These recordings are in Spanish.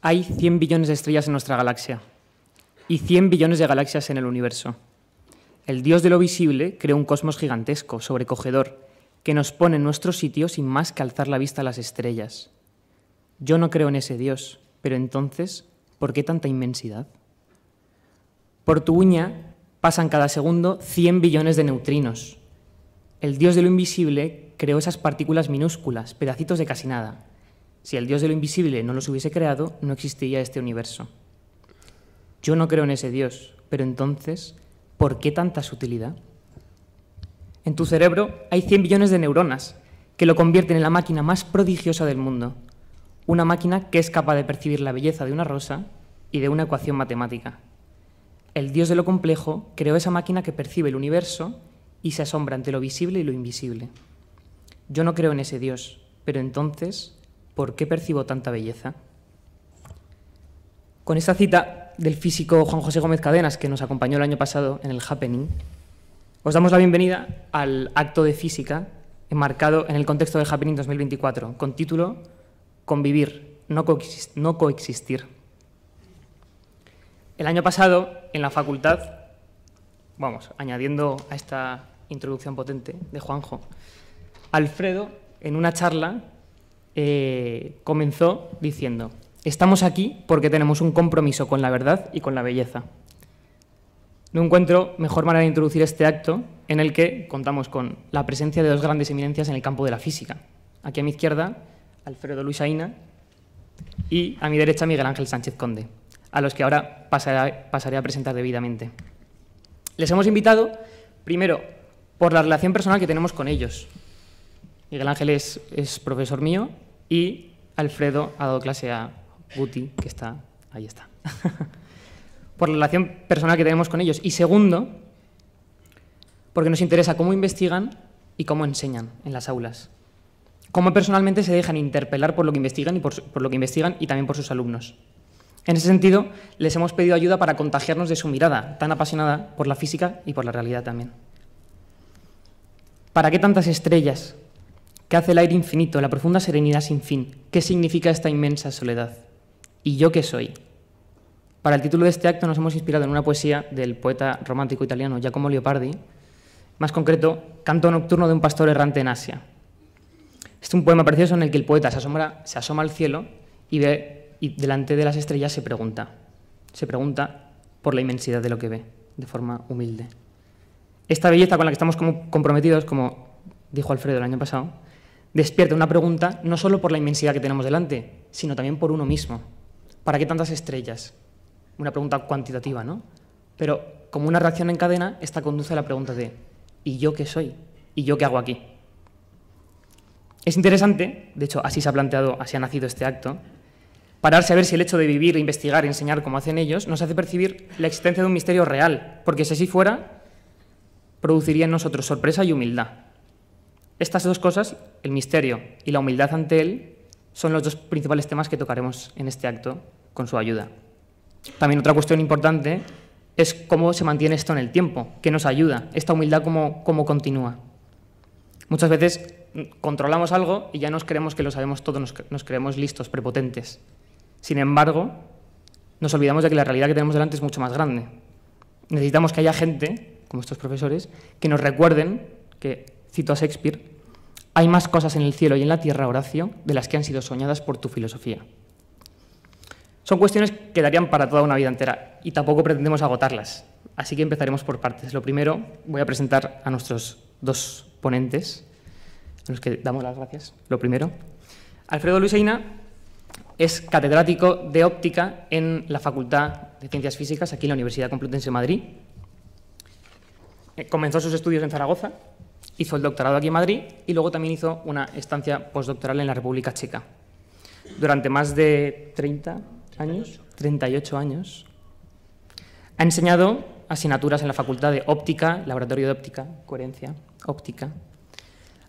Hay 100 billones de estrellas en nuestra galaxia y 100 billones de galaxias en el universo. El Dios de lo visible creó un cosmos gigantesco, sobrecogedor, que nos pone en nuestro sitio sin más que alzar la vista a las estrellas. Yo no creo en ese Dios, pero entonces, ¿por qué tanta inmensidad? Por tu uña pasan cada segundo 100 billones de neutrinos. El Dios de lo invisible creó esas partículas minúsculas, pedacitos de casi nada. Si el Dios de lo invisible no los hubiese creado, no existiría este universo. Yo no creo en ese Dios, pero entonces, ¿por qué tanta sutilidad? En tu cerebro hay 100 billones de neuronas que lo convierten en la máquina más prodigiosa del mundo. Una máquina que es capaz de percibir la belleza de una rosa y de una ecuación matemática. El Dios de lo complejo creó esa máquina que percibe el universo y se asombra ante lo visible y lo invisible. Yo no creo en ese Dios, pero entonces, ¿por qué percibo tanta belleza? Con esta cita del físico Juan José Gómez Cadenas, que nos acompañó el año pasado en el Happening, os damos la bienvenida al acto de física enmarcado en el contexto del Happening 2024, con título Convivir, no coexistir. El año pasado, en la facultad, añadiendo a esta introducción potente de Juanjo, Alfredo, en una charla, comenzó diciendo: estamos aquí porque tenemos un compromiso con la verdad y con la belleza. No encuentro mejor manera de introducir este acto en el que contamos con la presencia de dos grandes eminencias en el campo de la física. Aquí a mi izquierda, Alfredo Luisaina, y a mi derecha, Miguel Ángel Sánchez Conde, a los que ahora pasaré a presentar debidamente. Les hemos invitado, primero, por la relación personal que tenemos con ellos. Miguel Ángel es profesor mío y Alfredo ha dado clase a Guti, que está, ahí está. Por la relación personal que tenemos con ellos. Y segundo, porque nos interesa cómo investigan y cómo enseñan en las aulas. Cómo personalmente se dejan interpelar por lo que investigan y también por sus alumnos. En ese sentido, les hemos pedido ayuda para contagiarnos de su mirada, tan apasionada por la física y por la realidad también. ¿Para qué tantas estrellas? ¿Qué hace el aire infinito, la profunda serenidad sin fin? ¿Qué significa esta inmensa soledad? ¿Y yo qué soy? Para el título de este acto nos hemos inspirado en una poesía del poeta romántico italiano Giacomo Leopardi, más concreto, Canto nocturno de un pastor errante en Asia. Es un poema precioso en el que el poeta se asoma al cielo y delante de las estrellas se pregunta por la inmensidad de lo que ve, de forma humilde. Esta belleza con la que estamos comprometidos, como dijo Alfredo el año pasado, despierta una pregunta no solo por la inmensidad que tenemos delante, sino también por uno mismo. ¿Para qué tantas estrellas? Una pregunta cuantitativa, ¿no? Pero como una reacción en cadena, esta conduce a la pregunta de ¿y yo qué soy? ¿Y yo qué hago aquí? Es interesante, de hecho así ha nacido este acto, pararse a ver si el hecho de vivir, investigar, enseñar como hacen ellos, nos hace percibir la existencia de un misterio real, porque si así fuera, produciría en nosotros sorpresa y humildad. Estas dos cosas, el misterio y la humildad ante él, son los dos principales temas que tocaremos en este acto con su ayuda. También otra cuestión importante es cómo se mantiene esto en el tiempo, qué nos ayuda, esta humildad cómo continúa. Muchas veces controlamos algo y ya nos creemos que lo sabemos todo, nos creemos listos, prepotentes. Sin embargo, nos olvidamos de que la realidad que tenemos delante es mucho más grande. Necesitamos que haya gente, como estos profesores, que nos recuerden que, cito a Shakespeare, hay más cosas en el cielo y en la tierra, Horacio, de las que han sido soñadas por tu filosofía. Son cuestiones que darían para toda una vida entera y tampoco pretendemos agotarlas, así que empezaremos por partes. Lo primero, voy a presentar a nuestros dos ponentes, a los que damos las gracias. Lo primero, Alfredo Luisaina es catedrático de óptica en la Facultad de Ciencias Físicas, aquí en la Universidad Complutense de Madrid. Comenzó sus estudios en Zaragoza, hizo el doctorado aquí en Madrid y luego también hizo una estancia postdoctoral en la República Checa. Durante más de 38 años, ha enseñado asignaturas en la Facultad de Óptica, Laboratorio de Óptica, Coherencia, Óptica,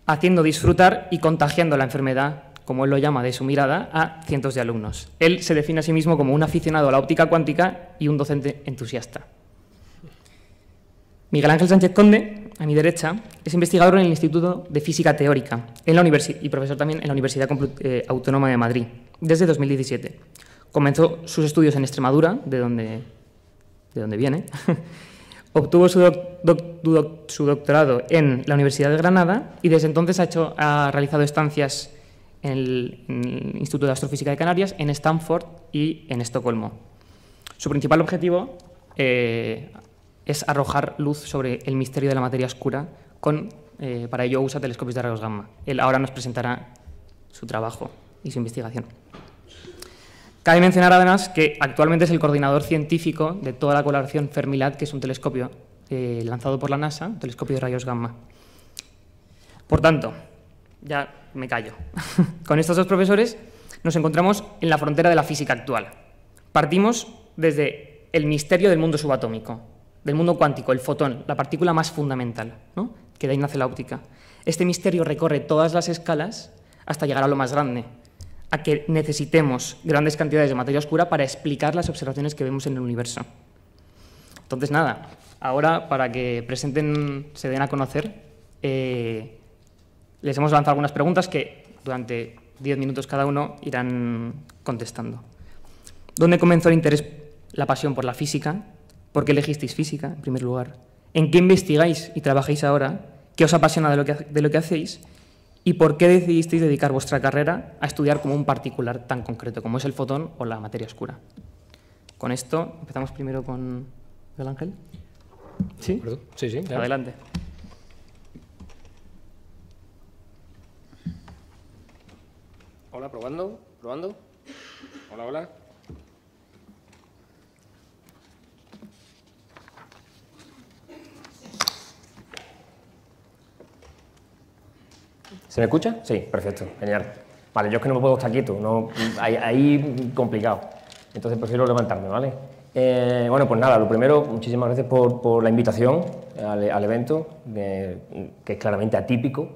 haciendo disfrutar y contagiando la enfermedad, como él lo llama, de su mirada, a cientos de alumnos. Él se define a sí mismo como un aficionado a la óptica cuántica y un docente entusiasta. Miguel Ángel Sánchez Conde, a mi derecha, es investigador en el Instituto de Física Teórica y profesor también en la Universidad Autónoma de Madrid, desde 2017. Comenzó sus estudios en Extremadura, de donde viene. Obtuvo su doctorado en la Universidad de Granada y desde entonces ha realizado estancias en el Instituto de Astrofísica de Canarias, en Stanford y en Estocolmo. Su principal objetivo es arrojar luz sobre el misterio de la materia oscura. Para ello usa telescopios de rayos gamma. Él ahora nos presentará su trabajo y su investigación. Cabe mencionar además que actualmente es el coordinador científico de toda la colaboración Fermilab, que es un telescopio lanzado por la NASA, un telescopio de rayos gamma. Por tanto, ya me callo. Con estos dos profesores nos encontramos en la frontera de la física actual. Partimos desde el misterio del mundo subatómico, del mundo cuántico, el fotón, la partícula más fundamental, ¿no?, que de ahí nace la óptica. Este misterio recorre todas las escalas hasta llegar a lo más grande, a que necesitemos grandes cantidades de materia oscura para explicar las observaciones que vemos en el universo. Entonces, nada, ahora para que se den a conocer, les hemos lanzado algunas preguntas que durante 10 minutos cada uno irán contestando. ¿Dónde comenzó el interés, la pasión por la física? ¿Por qué elegisteis física, en primer lugar? ¿En qué investigáis y trabajáis ahora? ¿Qué os apasiona de lo que hacéis? ¿Y por qué decidisteis dedicar vuestra carrera a estudiar como un particular tan concreto como es el fotón o la materia oscura? Con esto empezamos primero con Miguel Ángel. ¿Sí? Sí, sí, claro. Adelante. Hola, probando. Hola, hola. ¿Se me escucha? Sí, perfecto, genial. Vale, yo es que no me puedo estar quieto, no, ahí complicado, entonces prefiero levantarme, ¿vale? Bueno, pues nada, lo primero, muchísimas gracias por la invitación al evento, que es claramente atípico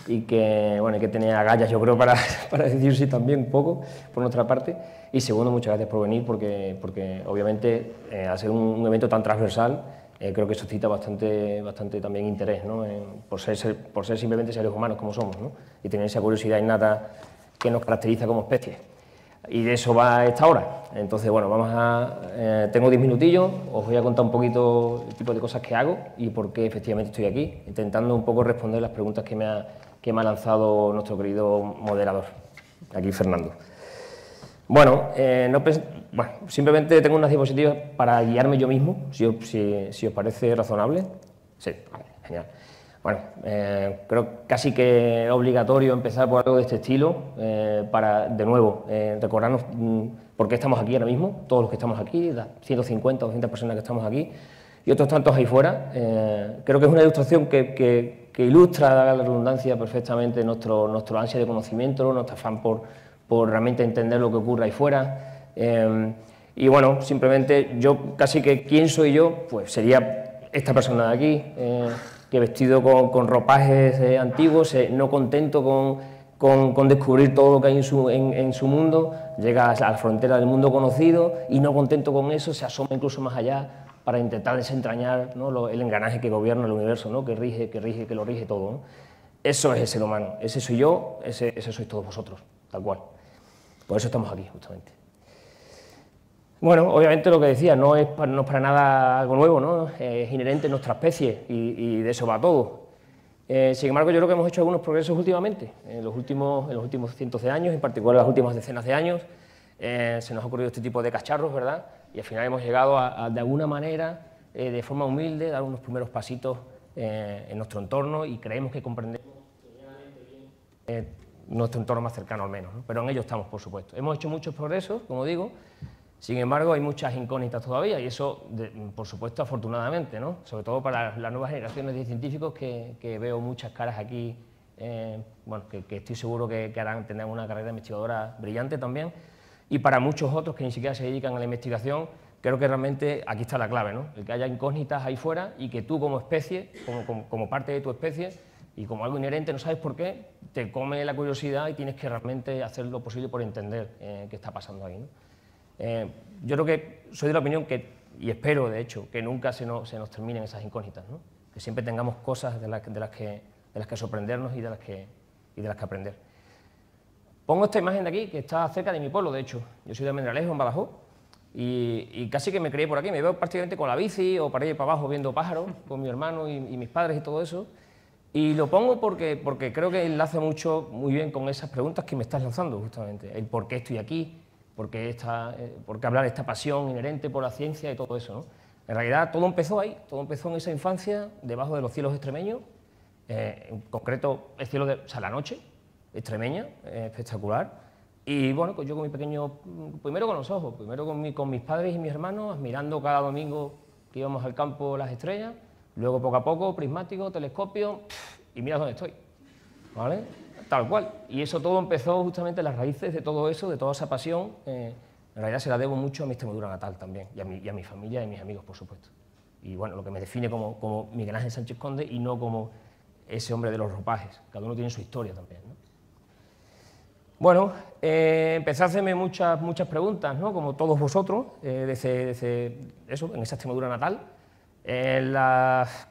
y que, bueno, hay que tener agallas, yo creo, para decir sí también un poco, por nuestra parte. Y segundo, muchas gracias por venir, porque obviamente, al ser un evento tan transversal, creo que suscita bastante también interés, ¿no? Por ser simplemente seres humanos como somos, ¿no? Y tener esa curiosidad innata que nos caracteriza como especie. Y de eso va esta hora. Entonces, bueno, tengo 10 minutillos, os voy a contar un poquito el tipo de cosas que hago y por qué efectivamente estoy aquí, intentando un poco responder las preguntas que me ha lanzado nuestro querido moderador, aquí Fernando. Bueno, simplemente tengo unas diapositivas para guiarme yo mismo, si os parece razonable. Sí, vale, genial. Bueno, creo casi que es obligatorio empezar por algo de este estilo para, de nuevo, recordarnos por qué estamos aquí ahora mismo, todos los que estamos aquí, las 150 o 200 personas que estamos aquí y otros tantos ahí fuera. Creo que es una ilustración que ilustra, da la redundancia, perfectamente nuestro ansia de conocimiento, nuestro afán por realmente entender lo que ocurre ahí fuera. Y bueno, simplemente yo, casi que quién soy yo, pues sería esta persona de aquí, que vestido con ropajes antiguos, no contento con descubrir todo lo que hay en su mundo, llega a la frontera del mundo conocido y no contento con eso, se asoma incluso más allá para intentar desentrañar, ¿no?, el engranaje que gobierna el universo, ¿no?, que lo rige todo, ¿no? Eso es el ser humano, ese soy yo, ese sois todos vosotros, tal cual. Por eso estamos aquí, justamente. Bueno, obviamente lo que decía, no es para nada algo nuevo, ¿no? Es inherente en nuestra especie y de eso va todo. Sin embargo, yo creo que hemos hecho algunos progresos últimamente, en los últimos cientos de años, en particular las últimas decenas de años. Se nos ha ocurrido este tipo de cacharros, ¿verdad? Y al final hemos llegado de alguna manera, de forma humilde, a dar unos primeros pasitos en nuestro entorno y creemos que comprendemos bien nuestro entorno más cercano al menos, ¿no? Pero en ello estamos, por supuesto. Hemos hecho muchos progresos, como digo, sin embargo hay muchas incógnitas todavía y eso, por supuesto, afortunadamente, ¿no? Sobre todo para las nuevas generaciones de científicos que veo muchas caras aquí, bueno, que estoy seguro que harán tener una carrera investigadora brillante también, y para muchos otros que ni siquiera se dedican a la investigación, creo que realmente aquí está la clave, ¿no? El que haya incógnitas ahí fuera y que tú como especie, como parte de tu especie, y como algo inherente, no sabes por qué, te come la curiosidad y tienes que realmente hacer lo posible por entender qué está pasando ahí, ¿no? Yo creo que soy de la opinión y espero, de hecho, que nunca se nos terminen esas incógnitas, ¿no? Que siempre tengamos cosas de las que sorprendernos y de las que aprender. Pongo esta imagen de aquí, que está cerca de mi pueblo, de hecho. Yo soy de Almendralejo, en Badajoz, y casi que me crié por aquí. Me veo prácticamente con la bici o para ir para abajo viendo pájaros con mi hermano y mis padres y todo eso. Y lo pongo porque creo que enlaza muy bien con esas preguntas que me estás lanzando, justamente. El por qué estoy aquí, por qué hablar de esta pasión inherente por la ciencia y todo eso, ¿no? En realidad todo empezó ahí, todo empezó en esa infancia, debajo de los cielos extremeños, en concreto el cielo la noche extremeña, espectacular. Y bueno, pues yo con mi pequeño, primero con los ojos, primero con mis padres y mis hermanos, admirando cada domingo que íbamos al campo las estrellas, luego poco a poco, prismático, telescopio, y mira dónde estoy, ¿vale? Tal cual. Y eso todo empezó justamente, las raíces de todo eso, de toda esa pasión, en realidad se la debo mucho a mi Extremadura natal también, y a mi familia y a mis amigos, por supuesto. Y bueno, lo que me define como Miguel Ángel Sánchez Conde y no como ese hombre de los ropajes. Cada uno tiene su historia también, ¿no? Bueno, empecé a hacerme muchas preguntas, ¿no? Como todos vosotros, desde eso, en esa Extremadura natal.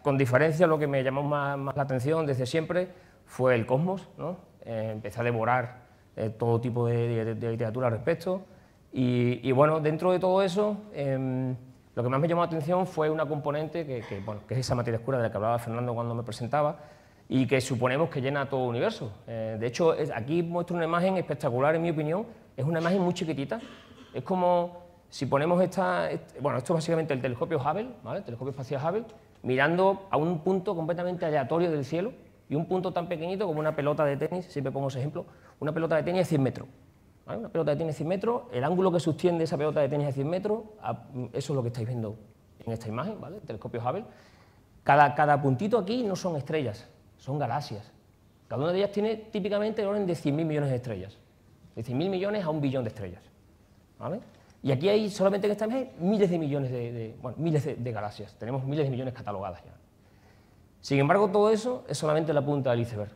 Con diferencia, lo que me llamó más la atención desde siempre fue el cosmos, ¿no? Empecé a devorar todo tipo de literatura al respecto. Y bueno, dentro de todo eso, lo que más me llamó la atención fue una componente que es esa materia oscura de la que hablaba Fernando cuando me presentaba, y que suponemos que llena todo el universo. De hecho, aquí muestro una imagen espectacular, en mi opinión. Es una imagen muy chiquitita. Es como si ponemos bueno, esto es básicamente el telescopio Hubble, ¿vale? El telescopio espacial Hubble, mirando a un punto completamente aleatorio del cielo, y un punto tan pequeñito como una pelota de tenis, siempre pongo ese ejemplo, una pelota de tenis de 100 metros. ¿Vale? Una pelota de tenis de 100 metros, el ángulo que sostiene esa pelota de tenis de 100 metros, eso es lo que estáis viendo en esta imagen, ¿vale? El telescopio Hubble. Cada puntito aquí no son estrellas, son galaxias. Cada una de ellas tiene típicamente el orden de 100.000 millones de estrellas. De 100.000 millones a 1 billón de estrellas, ¿vale? Y aquí hay, solamente en esta imagen, miles de millones de galaxias. Tenemos miles de millones catalogadas ya. Sin embargo, todo eso es solamente la punta del iceberg.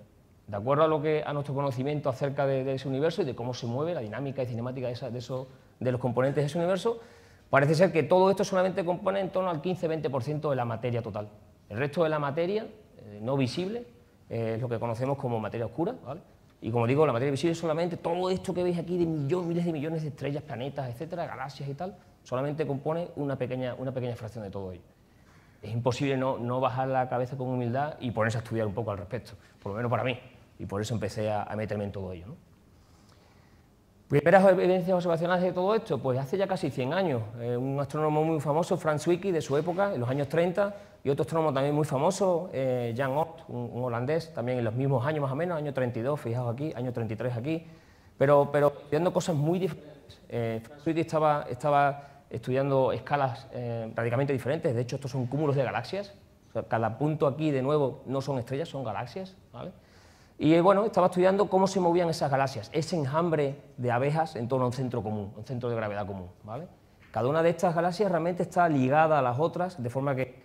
De acuerdo a nuestro conocimiento acerca de ese universo y de cómo se mueve, la dinámica y cinemática de los componentes de ese universo, parece ser que todo esto solamente compone en torno al 15-20% de la materia total. El resto de la materia no visible es lo que conocemos como materia oscura, ¿vale? Y como digo, la materia visible es solamente todo esto que veis aquí de miles de millones de estrellas, planetas, etcétera, galaxias y tal, solamente compone una pequeña fracción de todo ello. Es imposible no bajar la cabeza con humildad y ponerse a estudiar un poco al respecto, por lo menos para mí, y por eso empecé a meterme en todo ello, ¿no? Primeras evidencias observacionales de todo esto, pues hace ya casi 100 años, un astrónomo muy famoso, Franz Zwicky, de su época, en los años 30, y otro astrónomo también muy famoso, Jan Oort, un holandés, también en los mismos años más o menos, año 32, fijaos aquí, año 33 aquí, pero estudiando cosas muy diferentes. Franz Zwicky estaba estudiando escalas radicalmente diferentes, de hecho estos son cúmulos de galaxias, o sea, cada punto aquí de nuevo no son estrellas, son galaxias, ¿vale? Y bueno, estaba estudiando cómo se movían esas galaxias, ese enjambre de abejas en torno a un centro común, un centro de gravedad común, ¿vale? Cada una de estas galaxias realmente está ligada a las otras, de forma que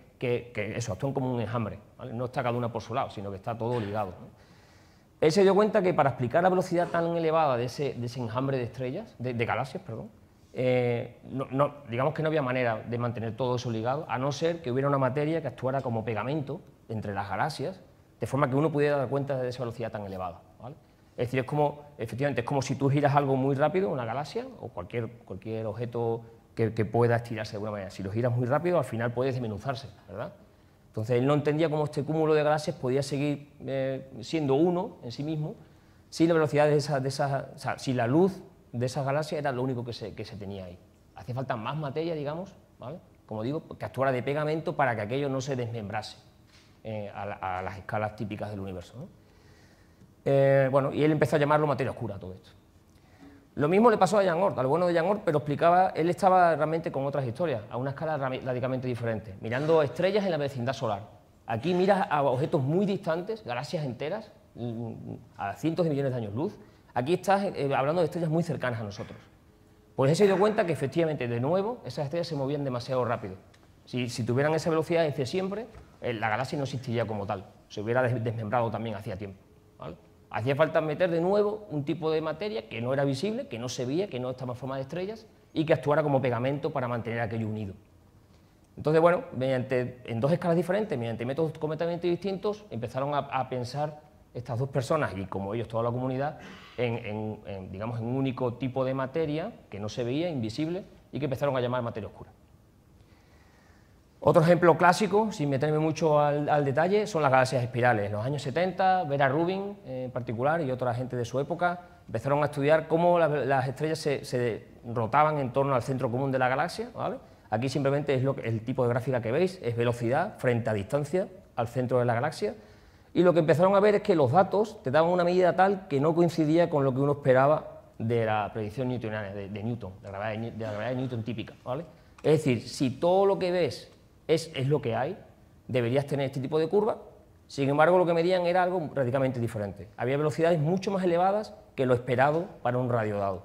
eso, actúan como un enjambre, ¿vale? No está cada una por su lado, sino que está todo ligado, ¿no? Él se dio cuenta que para explicar la velocidad tan elevada de ese enjambre de estrellas, de galaxias, perdón, digamos que no había manera de mantener todo eso ligado, a no ser que hubiera una materia que actuara como pegamento entre las galaxias, de forma que uno pudiera dar cuenta de esa velocidad tan elevada, ¿vale? Es decir, efectivamente, es como si tú giras algo muy rápido, una galaxia, o cualquier objeto que pueda estirarse de alguna manera. Si lo giras muy rápido, al final puede desmenuzarse, ¿verdad? Entonces, él no entendía cómo este cúmulo de galaxias podía seguir siendo uno en sí mismo, si la velocidad o sea, si la luz de esas galaxias era lo único que se tenía ahí. Hacía falta más materia, digamos, ¿vale? Como digo, que actuara de pegamento para que aquello no se desmembrase a las escalas típicas del universo, ¿no? Bueno, y él empezó a llamarlo materia oscura, todo esto. Lo mismo le pasó a Jan Oort, al bueno de Jan Oort, pero él estaba realmente con otras historias, a una escala radicalmente diferente, mirando estrellas en la vecindad solar. Aquí miras a objetos muy distantes, galaxias enteras, a cientos de millones de años luz. Aquí estás hablando de estrellas muy cercanas a nosotros. Pues él se dio cuenta que efectivamente, de nuevo, esas estrellas se movían demasiado rápido. Si tuvieran esa velocidad desde siempre, la galaxia no existiría como tal, se hubiera desmembrado también hacía tiempo, ¿vale? Hacía falta meter de nuevo un tipo de materia que no era visible, que no se veía, que no estaba en forma de estrellas y que actuara como pegamento para mantener aquello unido. Entonces, bueno, en dos escalas diferentes, mediante métodos completamente distintos, empezaron a pensar estas dos personas y como ellos toda la comunidad digamos, en un único tipo de materia que no se veía, invisible, y que empezaron a llamar materia oscura. Otro ejemplo clásico, sin meterme mucho al detalle, son las galaxias espirales. En los años 70, Vera Rubin en particular y otra gente de su época empezaron a estudiar cómo las estrellas se rotaban en torno al centro común de la galaxia, ¿vale? Aquí simplemente es el tipo de gráfica que veis, es velocidad frente a distancia al centro de la galaxia, y lo que empezaron a ver es que los datos te daban una medida tal que no coincidía con lo que uno esperaba de la predicción newtoniana, de Newton, de la gravedad de Newton típica, ¿vale? Es decir, si todo lo que ves es lo que hay, deberías tener este tipo de curva. Sin embargo, lo que medían era algo radicalmente diferente. Había velocidades mucho más elevadas que lo esperado para un radio dado,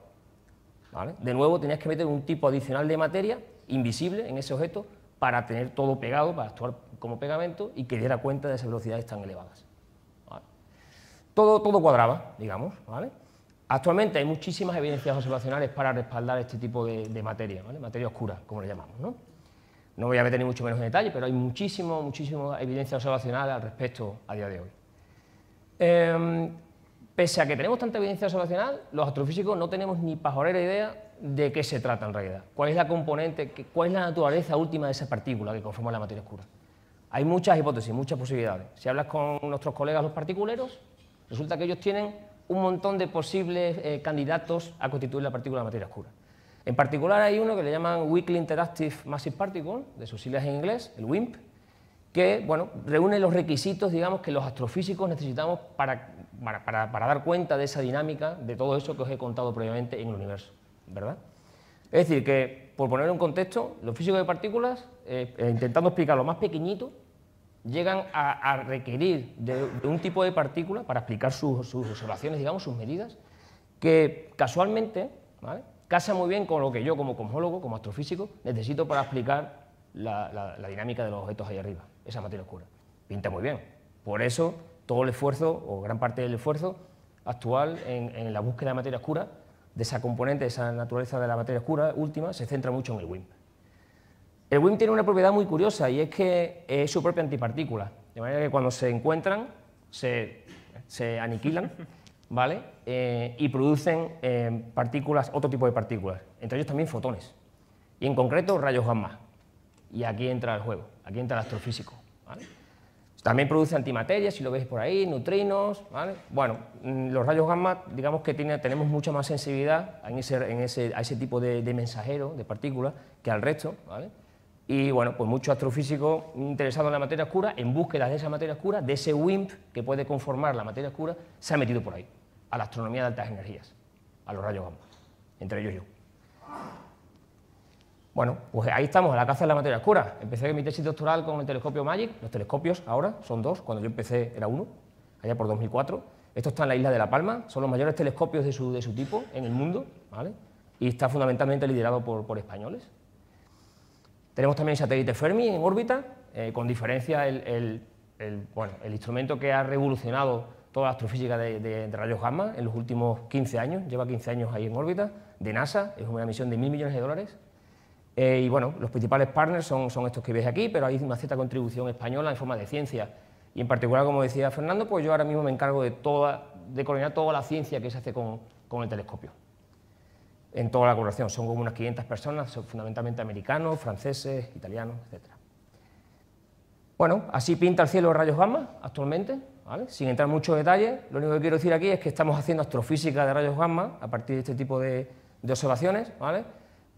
¿vale? De nuevo, tenías que meter un tipo adicional de materia invisible en ese objeto para tener todo pegado, para actuar como pegamento y que diera cuenta de esas velocidades tan elevadas, ¿vale? Todo cuadraba, digamos, ¿vale? Actualmente hay muchísimas evidencias observacionales para respaldar este tipo de materia, ¿vale? Materia oscura, como le llamamos, ¿no? No voy a meter ni mucho menos en detalle, pero hay muchísima evidencia observacional al respecto a día de hoy. Pese a que tenemos tanta evidencia observacional, los astrofísicos no tenemos ni pajorera idea de qué se trata en realidad, cuál es la componente, cuál es la naturaleza última de esa partícula que conforma la materia oscura. Hay muchas hipótesis, muchas posibilidades. Si hablas con nuestros colegas los particuleros, resulta que ellos tienen un montón de posibles candidatos a constituir la partícula de materia oscura. En particular hay uno que le llaman Weakly Interactive Massive Particle, de sus siglas en inglés, el WIMP, que bueno, reúne los requisitos, digamos, que los astrofísicos necesitamos para dar cuenta de esa dinámica, de todo eso que os he contado previamente en el universo, ¿verdad? Es decir, que, por poner en contexto, los físicos de partículas, intentando explicar lo más pequeñito, llegan a requerir de un tipo de partícula para explicar sus observaciones, digamos, sus medidas, que casualmente, ¿vale?, casa muy bien con lo que yo, como cosmólogo, como astrofísico, necesito para explicar la dinámica de los objetos ahí arriba, esa materia oscura. Pinta muy bien. Por eso, todo el esfuerzo, o gran parte del esfuerzo actual en la búsqueda de materia oscura, de esa componente, de esa naturaleza de la materia oscura última, se centra mucho en el WIMP. El WIMP tiene una propiedad muy curiosa y es que es su propia antipartícula, de manera que cuando se encuentran, se aniquilan, ¿vale? Y producen partículas, otro tipo de partículas, entre ellos también fotones, y en concreto rayos gamma. Y aquí entra el juego, aquí entra el astrofísico, ¿vale? También produce antimateria, si lo veis por ahí, neutrinos, ¿vale? Bueno, los rayos gamma, digamos que tenemos mucha más sensibilidad a ese tipo de mensajero, de partículas, que al resto, ¿vale? Y bueno, pues muchos astrofísicos interesados en la materia oscura, en búsqueda de esa materia oscura, de ese WIMP que puede conformar la materia oscura, se han metido por ahí, a la astronomía de altas energías, a los rayos gamma, entre ellos yo. Bueno, pues ahí estamos, a la caza de la materia oscura. Empecé mi tesis doctoral con el telescopio MAGIC, los telescopios ahora son dos, cuando yo empecé era uno, allá por 2004. Esto está en la isla de La Palma, son los mayores telescopios de su tipo en el mundo, ¿vale? Y está fundamentalmente liderado por españoles. Tenemos también el satélite Fermi en órbita, con diferencia el instrumento que ha revolucionado toda la astrofísica de rayos gamma en los últimos 15 años, lleva 15 años ahí en órbita, de NASA, es una misión de $1.000 millones. Y bueno, los principales partners son estos que veis aquí, pero hay una cierta contribución española en forma de ciencia. Y en particular, como decía Fernando, pues yo ahora mismo me encargo de coordinar toda la ciencia que se hace con el telescopio. En toda la colaboración, son como unas 500 personas, son fundamentalmente americanos, franceses, italianos, etc. Bueno, así pinta el cielo de rayos gamma actualmente, ¿vale? Sin entrar en muchos detalles, lo único que quiero decir aquí es que estamos haciendo astrofísica de rayos gamma a partir de este tipo de observaciones, ¿vale?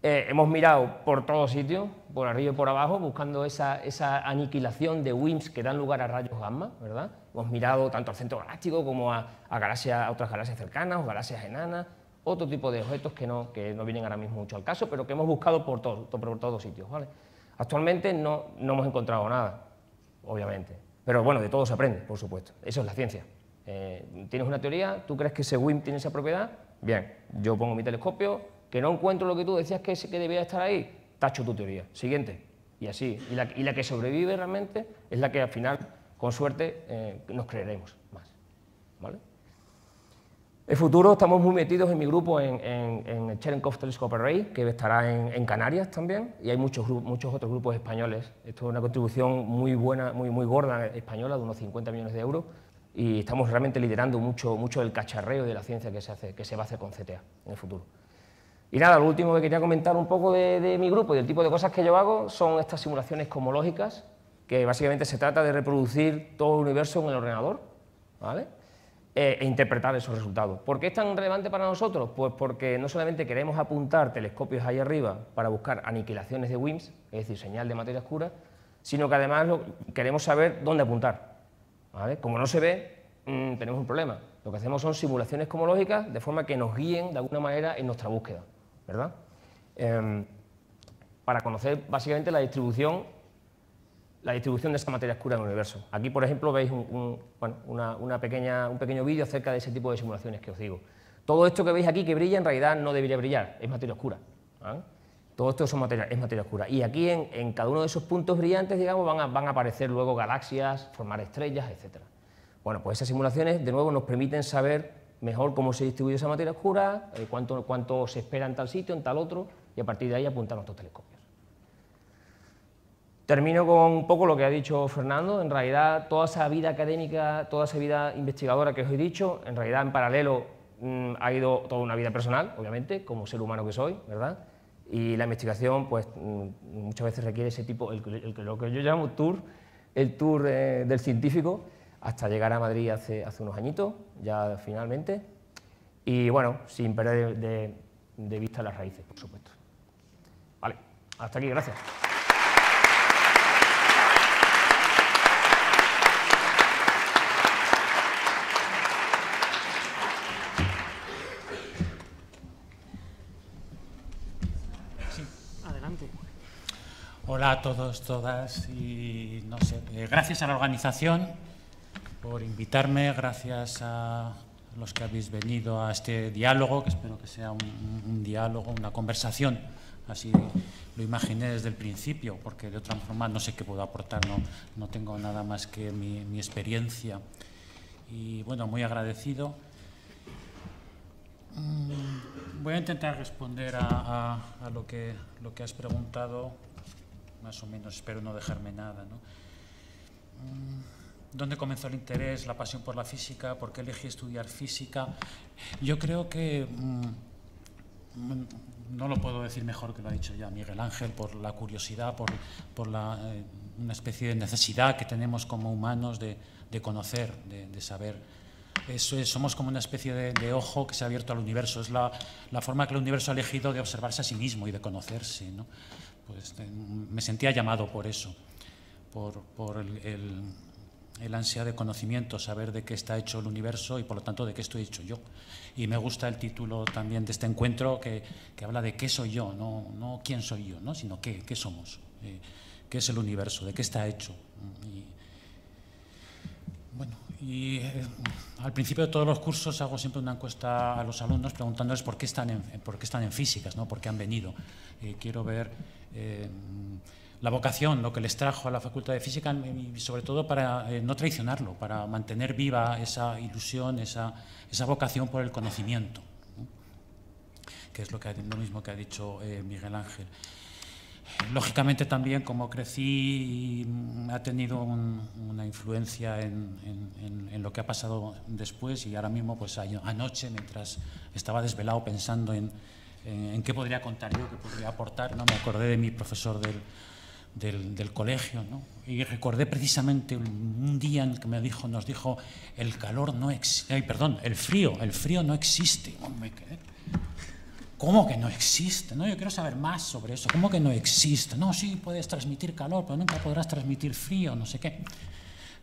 Hemos mirado por todos sitios, por arriba y por abajo, buscando esa aniquilación de WIMPs que dan lugar a rayos gamma, ¿verdad? Hemos mirado tanto al centro galáctico como a otras galaxias cercanas o galaxias enanas, otro tipo de objetos que no vienen ahora mismo mucho al caso, pero que hemos buscado por todos sitios, ¿vale? Actualmente no hemos encontrado nada, obviamente, pero bueno, de todo se aprende, por supuesto, eso es la ciencia. Tienes una teoría, tú crees que ese WIMP tiene esa propiedad, bien, yo pongo mi telescopio, que no encuentro lo que tú decías que debía estar ahí, tacho tu teoría, siguiente, y así, y la que sobrevive realmente es la que al final, con suerte, nos creeremos más, ¿vale? El futuro, estamos muy metidos en mi grupo en el Cherenkov Telescope Array, que estará en Canarias también, y hay muchos otros grupos españoles. Esto es una contribución muy buena, muy gorda española, de unos 50 millones de euros, y estamos realmente liderando mucho el cacharreo de la ciencia que se va a hacer con CTA en el futuro. Y nada, lo último que quería comentar un poco de mi grupo y del tipo de cosas que yo hago son estas simulaciones cosmológicas, que básicamente se trata de reproducir todo el universo en el ordenador, ¿vale? E interpretar esos resultados. ¿Por qué es tan relevante para nosotros? Pues porque no solamente queremos apuntar telescopios ahí arriba para buscar aniquilaciones de WIMPs, es decir, señal de materia oscura, sino que además queremos saber dónde apuntar, ¿vale? Como no se ve, tenemos un problema. Lo que hacemos son simulaciones cosmológicas de forma que nos guíen de alguna manera en nuestra búsqueda, ¿verdad? Para conocer básicamente la distribución de esta materia oscura en el universo. Aquí, por ejemplo, veis un pequeño vídeo acerca de ese tipo de simulaciones que os digo. Todo esto que veis aquí que brilla, en realidad no debería brillar, es materia oscura, ¿vale? Todo esto es materia oscura. Y aquí, en cada uno de esos puntos brillantes, digamos, van a aparecer luego galaxias, formar estrellas, etc. Bueno, pues esas simulaciones, de nuevo, nos permiten saber mejor cómo se distribuye esa materia oscura, cuánto se espera en tal sitio, en tal otro, y a partir de ahí apuntar nuestros telescopios. Termino con un poco lo que ha dicho Fernando. En realidad, toda esa vida académica, toda esa vida investigadora que os he dicho, en realidad, en paralelo, ha ido toda una vida personal, obviamente, como ser humano que soy, ¿verdad? Y la investigación, pues, muchas veces requiere ese tipo, lo que yo llamo el tour del científico, hasta llegar a Madrid hace unos añitos, ya finalmente, y bueno, sin perder de vista las raíces, por supuesto. Vale, hasta aquí, gracias. Hola a todos, todas, y no sé, gracias a la organización por invitarme, gracias a los que habéis venido a este diálogo, que espero que sea un diálogo, una conversación, así lo imaginé desde el principio, porque de otra forma no sé qué puedo aportar, no tengo nada más que mi experiencia. Y bueno, muy agradecido. Voy a intentar responder a lo que has preguntado, más o menos, espero no dejarme nada, ¿no? ¿Dónde comenzó el interés, la pasión por la física? ¿Por qué elegí estudiar física? Yo creo que, no lo puedo decir mejor que lo ha dicho ya Miguel Ángel, por la curiosidad, por una especie de necesidad que tenemos como humanos de conocer, de saber. Somos como una especie de ojo que se ha abierto al universo, es la forma que el universo ha elegido de observarse a sí mismo y de conocerse, ¿no? Pues me sentía llamado por eso, por el ansia de conocimiento, saber de qué está hecho el universo y por lo tanto de qué estoy hecho yo. Y me gusta el título también de este encuentro que habla de qué soy yo, no quién soy yo, ¿no? Sino qué somos, qué es el universo, de qué está hecho. Al principio de todos los cursos hago siempre una encuesta a los alumnos preguntándoles por qué están en físicas, ¿no? ¿Por qué han venido? Quiero ver la vocación, lo que les trajo a la Facultad de Física y sobre todo para no traicionarlo, para mantener viva esa ilusión, esa vocación por el conocimiento, ¿no? Que es lo mismo que ha dicho Miguel Ángel. Lógicamente también, como crecí, ha tenido una influencia en lo que ha pasado después y ahora mismo, pues anoche, mientras estaba desvelado pensando en qué podría contar yo, qué podría aportar, ¿no? Me acordé de mi profesor del colegio, ¿no? Y recordé precisamente un día en el que nos dijo, el frío no existe. Me quedé. ¿Cómo que no existe? No, yo quiero saber más sobre eso. ¿Cómo que no existe? No, sí, puedes transmitir calor, pero nunca podrás transmitir frío, no sé qué.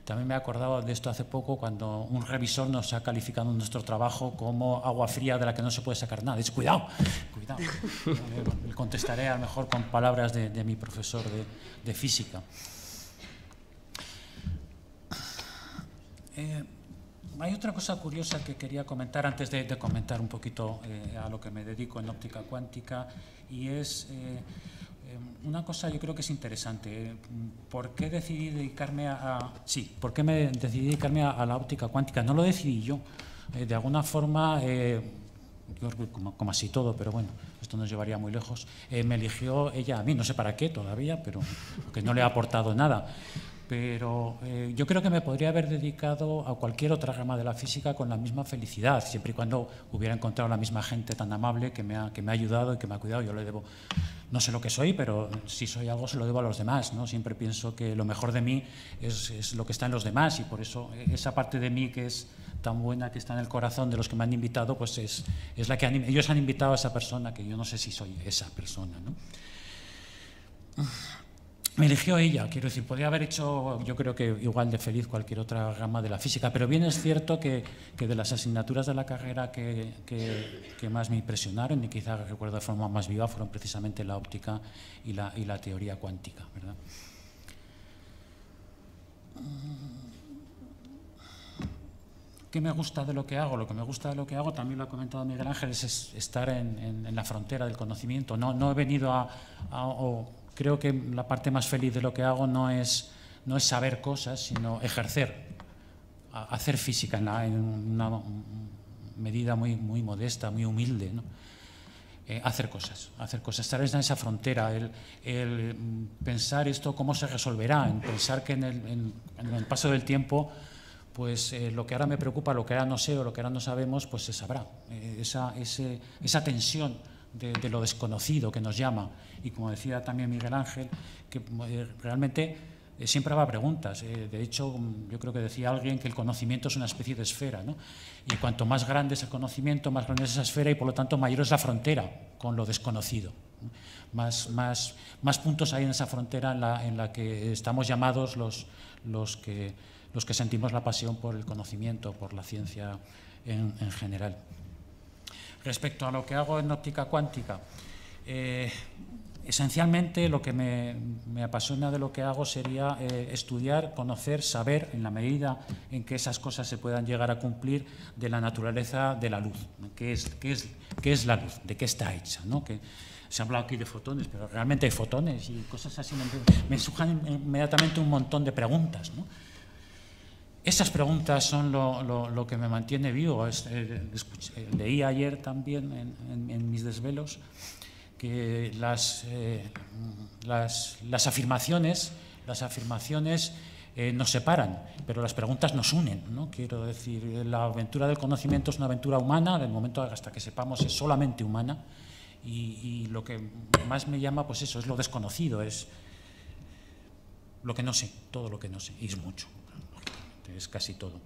También me he acordado de esto hace poco cuando un revisor nos ha calificado nuestro trabajo como agua fría de la que no se puede sacar nada. Dice, cuidado. Le contestaré a lo mejor con palabras de mi profesor de física. Hay otra cosa curiosa que quería comentar antes de comentar un poquito a lo que me dedico en óptica cuántica, y es una cosa yo creo que es interesante. ¿Por qué decidí dedicarme ¿por qué me decidí dedicarme a la óptica cuántica? No lo decidí yo. De alguna forma, como así todo, pero bueno, esto nos llevaría muy lejos, me eligió ella a mí, no sé para qué todavía, pero que no le ha aportado nada. pero yo creo que me podría haber dedicado a cualquier otra rama de la física con la misma felicidad, siempre y cuando hubiera encontrado la misma gente tan amable que me ha ayudado y que me ha cuidado. Yo le debo, no sé lo que soy, pero si soy algo se lo debo a los demás, ¿no? Siempre pienso que lo mejor de mí es lo que está en los demás, y por eso esa parte de mí que es tan buena, que está en el corazón de los que me han invitado, pues es la que ellos han invitado a esa persona, que yo no sé si soy esa persona, ¿no? Me eligió ella, quiero decir, podría haber hecho, yo creo que igual de feliz cualquier otra rama de la física, pero bien es cierto que de las asignaturas de la carrera que más me impresionaron y quizá recuerdo de forma más viva fueron precisamente la óptica y la teoría cuántica, ¿verdad? ¿Qué me gusta de lo que hago? Lo que me gusta de lo que hago, también lo ha comentado Miguel Ángel, es estar en la frontera del conocimiento. No he venido creo que la parte más feliz de lo que hago no es saber cosas, sino ejercer, hacer física en una medida muy modesta, muy humilde, ¿no? Hacer cosas, estar en esa frontera, el pensar esto cómo se resolverá, en pensar que en el paso del tiempo, pues lo que ahora me preocupa, lo que ahora no sé o lo que ahora no sabemos, pues se sabrá. Esa tensión de lo desconocido que nos llama, y como decía también Miguel Ángel, que realmente siempre habrá preguntas. De hecho, yo creo que decía alguien que el conocimiento es una especie de esfera, ¿no? Y cuanto más grande es el conocimiento, más grande es esa esfera, y por lo tanto mayor es la frontera con lo desconocido. Más puntos hay en esa frontera en la que estamos llamados los que sentimos la pasión por el conocimiento, por la ciencia en general. Respecto a lo que hago en óptica cuántica, esencialmente lo que me apasiona de lo que hago sería estudiar, conocer, saber, en la medida en que esas cosas se puedan llegar a cumplir, de la naturaleza de la luz, ¿no? ¿Qué es la luz? ¿De qué está hecha? ¿No? Que se ha hablado aquí de fotones, pero realmente hay fotones y cosas así. Me surgen inmediatamente un montón de preguntas, ¿no? Esas preguntas son lo que me mantiene vivo. Leí ayer también en mis desvelos que las afirmaciones nos separan, pero las preguntas nos unen, ¿no? Quiero decir, la aventura del conocimiento es una aventura humana, del momento hasta que sepamos es solamente humana, y lo que más me llama, pues eso, es lo desconocido, es lo que no sé, todo lo que no sé, y es mucho. Es casi todo.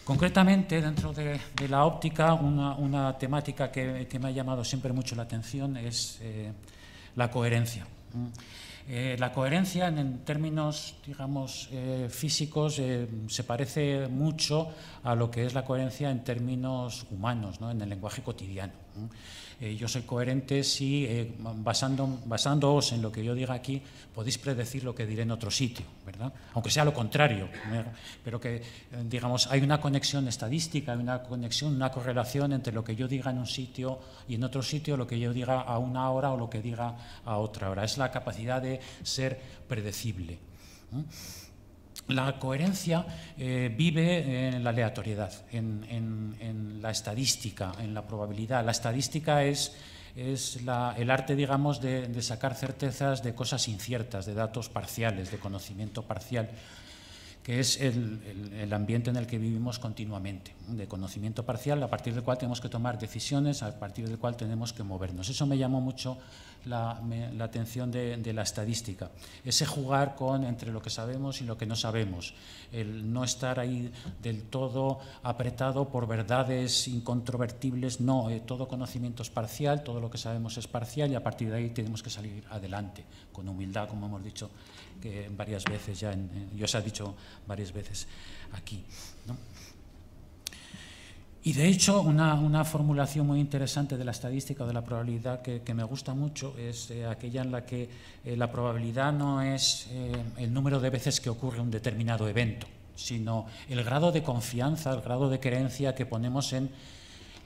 Concretamente, dentro de la óptica, una temática que me ha llamado siempre mucho la atención es la coherencia. La coherencia, en términos, digamos, físicos, se parece mucho a lo que es la coherencia en términos humanos, ¿no? En el lenguaje cotidiano. Yo soy coherente si, basándoos en lo que yo diga aquí, podéis predecir lo que diré en otro sitio, ¿verdad? Aunque sea lo contrario, pero que, digamos, hay una conexión estadística, hay una conexión, una correlación entre lo que yo diga en un sitio y en otro sitio, lo que yo diga a una hora o lo que diga a otra hora. Es la capacidad de ser predecible. La coherencia vive en la aleatoriedad, en la estadística, en la probabilidad. La estadística es el arte, digamos, de sacar certezas de cosas inciertas, de datos parciales, de conocimiento parcial, que es el ambiente en el que vivimos continuamente, de conocimiento parcial, a partir del cual tenemos que tomar decisiones, a partir del cual tenemos que movernos. Eso me llamó mucho la atención de la estadística, ese jugar entre lo que sabemos y lo que no sabemos, el no estar ahí del todo apretado por verdades incontrovertibles. No, todo conocimiento es parcial, todo lo que sabemos es parcial, y a partir de ahí tenemos que salir adelante, con humildad, como hemos dicho que varias veces ya, yo os he dicho varias veces aquí, ¿no? Y de hecho, una formulación muy interesante de la estadística o de la probabilidad que me gusta mucho es aquella en la que la probabilidad no es el número de veces que ocurre un determinado evento, sino el grado de confianza, el grado de creencia que ponemos en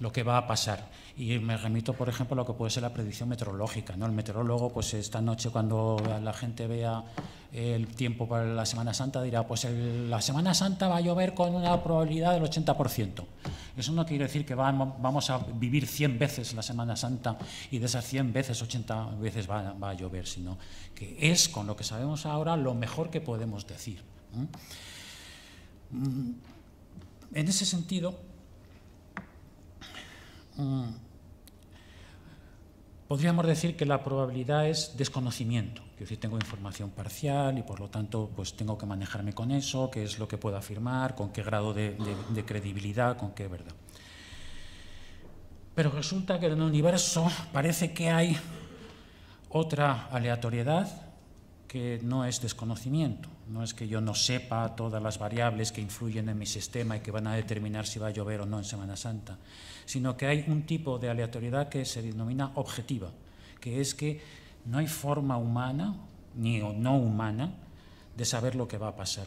lo que va a pasar. Y me remito, por ejemplo, a lo que puede ser la predicción meteorológica, ¿no? El meteorólogo, pues esta noche, cuando la gente vea el tiempo para la Semana Santa, dirá, pues la Semana Santa va a llover con una probabilidad del 80%. Eso no quiere decir que vamos a vivir 100 veces la Semana Santa y de esas 100 veces, 80 veces va a llover, sino que es, con lo que sabemos ahora, lo mejor que podemos decir. En ese sentido, podríamos decir que la probabilidad es desconocimiento. Es decir, tengo información parcial y por lo tanto pues tengo que manejarme con eso, qué es lo que puedo afirmar, con qué grado de credibilidad, con qué verdad. Pero resulta que en el universo parece que hay otra aleatoriedad que no es desconocimiento. No es que yo no sepa todas las variables que influyen en mi sistema y que van a determinar si va a llover o no en Semana Santa, sino que hay un tipo de aleatoriedad que se denomina objetiva, que es que no hay forma humana, ni no humana, de saber lo que va a pasar.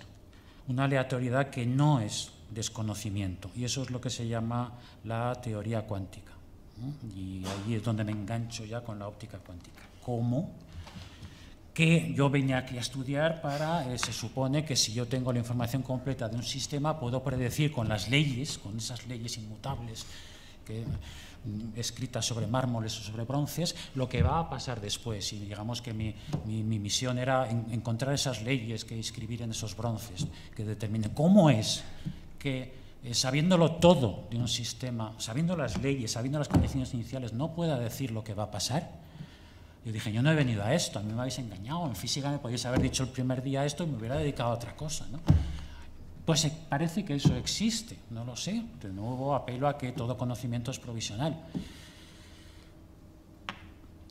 Una aleatoriedad que no es desconocimiento, y eso es lo que se llama la teoría cuántica. Y ahí es donde me engancho ya con la óptica cuántica. ¿Cómo? Que yo venía aquí a estudiar para, se supone que si yo tengo la información completa de un sistema, puedo predecir con las leyes, con esas leyes inmutables escritas sobre mármoles o sobre bronces, lo que va a pasar después. Y digamos que mi misión era encontrar esas leyes que escribir en esos bronces, que determinen cómo es que, sabiéndolo todo de un sistema, sabiendo las leyes, sabiendo las condiciones iniciales, no pueda decir lo que va a pasar. Yo dije, yo no he venido a esto, a mí me habéis engañado, en física me podéis haber dicho el primer día esto y me hubiera dedicado a otra cosa, ¿no? Pues parece que eso existe, no lo sé. De nuevo apelo a que todo conocimiento es provisional.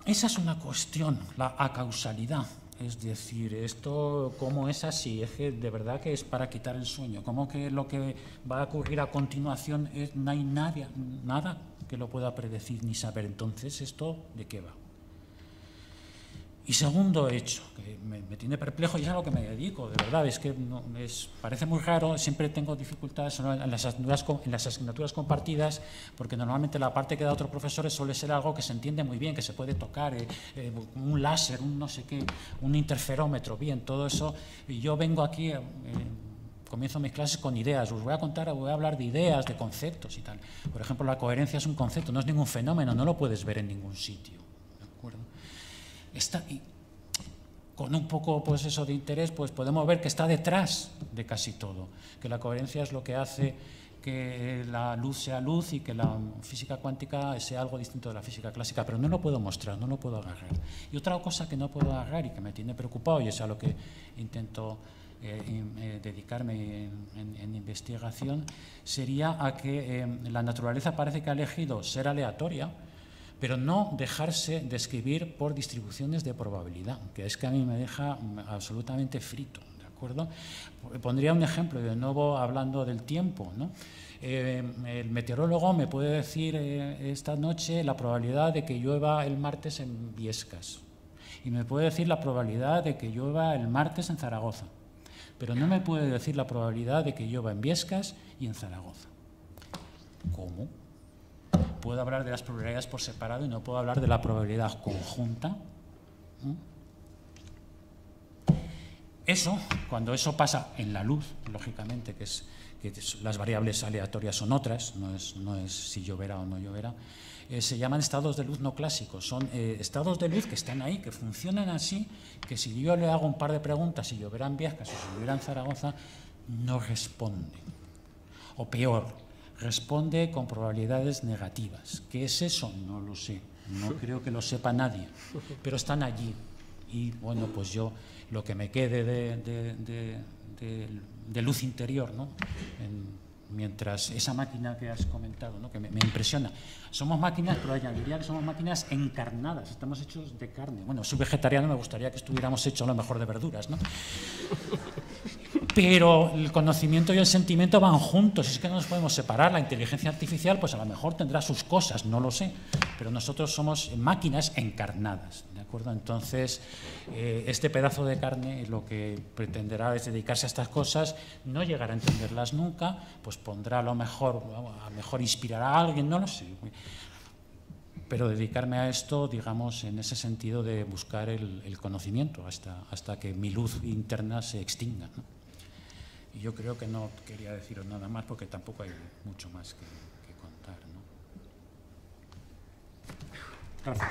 Esa es una cuestión, la acausalidad. Es decir, esto, ¿cómo es así? Es que de verdad que es para quitar el sueño. ¿Cómo que lo que va a ocurrir a continuación no hay nada que lo pueda predecir ni saber? Entonces, ¿esto de qué va? Y segundo hecho, que me tiene perplejo y es a lo que me dedico, de verdad, es que parece muy raro, siempre tengo dificultades en las asignaturas compartidas, porque normalmente la parte que da otro profesor suele ser algo que se entiende muy bien, que se puede tocar, un láser, un no sé qué, un interferómetro, bien, todo eso. Y yo vengo aquí, comienzo mis clases con ideas, os voy a hablar de ideas, de conceptos y tal. Por ejemplo, la coherencia es un concepto, no es ningún fenómeno, no lo puedes ver en ningún sitio, ¿de acuerdo? Y con un poco pues eso de interés, pues podemos ver que está detrás de casi todo, que la coherencia es lo que hace que la luz sea luz y que la física cuántica sea algo distinto de la física clásica, pero no lo puedo mostrar, no lo puedo agarrar. Y otra cosa que no puedo agarrar y que me tiene preocupado, y es a lo que intento dedicarme en investigación, sería a que la naturaleza parece que ha elegido ser aleatoria, pero no dejarse describir por distribuciones de probabilidad, que es que a mí me deja absolutamente frito, ¿de acuerdo? Pondría un ejemplo, de nuevo hablando del tiempo, ¿no? El meteorólogo me puede decir esta noche la probabilidad de que llueva el martes en Biescas, y me puede decir la probabilidad de que llueva el martes en Zaragoza, pero no me puede decir la probabilidad de que llueva en Biescas y en Zaragoza. ¿Cómo? Puedo hablar de las probabilidades por separado y no puedo hablar de la probabilidad conjunta. Eso, cuando eso pasa en la luz, lógicamente, que las variables aleatorias son otras, no es si lloverá o no lloverá, se llaman estados de luz no clásicos. Son estados de luz que están ahí, que funcionan así, que si yo le hago un par de preguntas, si lloverá en Biescas o si lloverá en Zaragoza, no responden. O peor, responde con probabilidades negativas. ¿Qué es eso? No lo sé. No creo que lo sepa nadie. Pero están allí. Y bueno, pues yo lo que me quede de luz interior, ¿no? Mientras esa máquina que has comentado, ¿no? Que me impresiona. Somos máquinas, pero yo diría que somos máquinas encarnadas. Estamos hechos de carne. Bueno, soy vegetariano, me gustaría que estuviéramos hechos a lo mejor de verduras, ¿no? Pero el conocimiento y el sentimiento van juntos, es que no nos podemos separar. La inteligencia artificial, pues a lo mejor tendrá sus cosas, no lo sé, pero nosotros somos máquinas encarnadas, ¿de acuerdo? Entonces, este pedazo de carne lo que pretenderá es dedicarse a estas cosas, no llegará a entenderlas nunca, pues pondrá a lo mejor inspirará a alguien, no lo sé. Pero dedicarme a esto, digamos, en ese sentido de buscar el conocimiento hasta que mi luz interna se extinga, ¿no? Y yo creo que no quería deciros nada más porque tampoco hay mucho más que contar, ¿no? Gracias.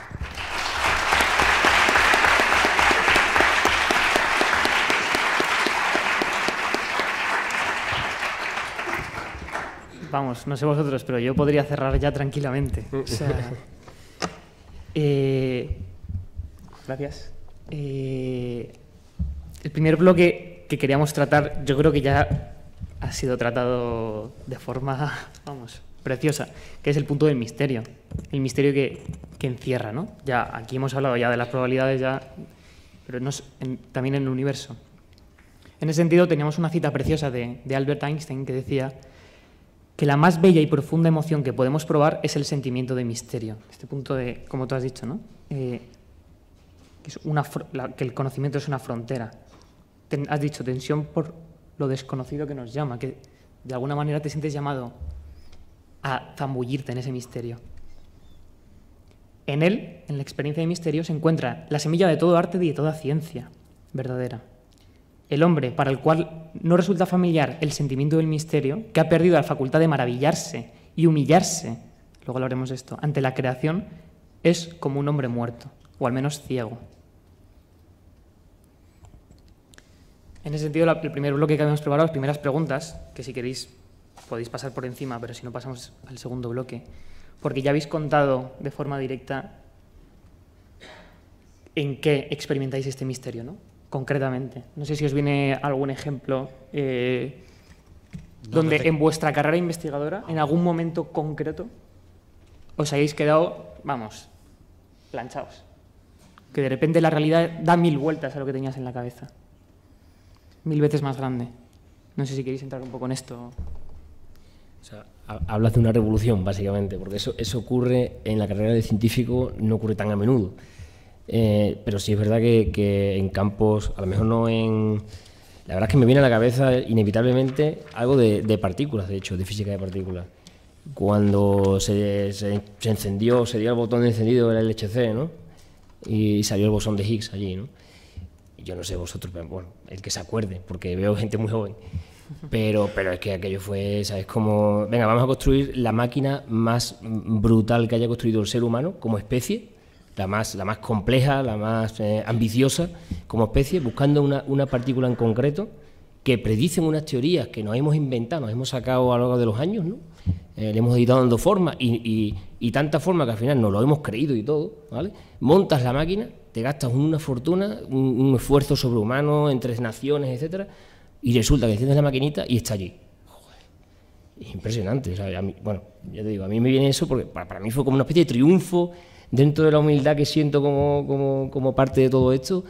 vamos, no sé vosotros, pero yo podría cerrar ya tranquilamente. O sea, gracias. El primer bloque que queríamos tratar, yo creo que ya ha sido tratado de forma, vamos, preciosa, que es el punto del misterio. El misterio que encierra, ¿no? Ya, aquí hemos hablado ya de las probabilidades, ya, pero también en el universo. En ese sentido, teníamos una cita preciosa de Albert Einstein que decía que la más bella y profunda emoción que podemos probar es el sentimiento de misterio. Este punto de, como tú has dicho, ¿no? Que el conocimiento es una frontera. Has dicho tensión por lo desconocido que nos llama, que de alguna manera te sientes llamado a zambullirte en ese misterio. En él, en la experiencia de misterio, se encuentra la semilla de todo arte y de toda ciencia verdadera. El hombre, para el cual no resulta familiar el sentimiento del misterio, que ha perdido la facultad de maravillarse y humillarse, luego hablaremos de esto, ante la creación, es como un hombre muerto, o al menos ciego. En ese sentido, el primer bloque que habíamos preparado, las primeras preguntas, que si queréis podéis pasar por encima, pero si no pasamos al segundo bloque, porque ya habéis contado de forma directa en qué experimentáis este misterio, ¿no? Concretamente. No sé si os viene algún ejemplo donde en vuestra carrera investigadora, en algún momento concreto, os hayáis quedado, vamos, planchados. Que de repente la realidad da 1000 vueltas a lo que tenías en la cabeza. 1000 veces más grande. No sé si queréis entrar un poco en esto. O sea, hablas de una revolución, básicamente, porque eso ocurre en la carrera de científico, no ocurre tan a menudo. Pero sí es verdad que en campos, a lo mejor no en... La verdad es que me viene a la cabeza inevitablemente algo de partículas, de hecho, de física de partículas. Cuando se encendió, se dio el botón de encendido del LHC, ¿no? Y salió el bosón de Higgs allí, ¿no? Yo no sé vosotros, pero bueno, el que se acuerde, porque veo gente muy joven. Pero es que aquello fue, ¿sabes? Como, venga, vamos a construir la máquina más brutal que haya construido el ser humano como especie, la más compleja, la más ambiciosa como especie, buscando una partícula en concreto que predicen unas teorías que nos hemos inventado, nos hemos sacado a lo largo de los años, ¿no? Le hemos ido dando forma y tanta forma que al final nos lo hemos creído y todo, ¿vale? Montas la máquina, te gastas una fortuna, un esfuerzo sobrehumano entre naciones, etcétera, y resulta que enciendes la maquinita y está allí. Joder, es impresionante. O sea, bueno, ya te digo, a mí me viene eso porque para mí fue como una especie de triunfo dentro de la humildad que siento como parte de todo esto.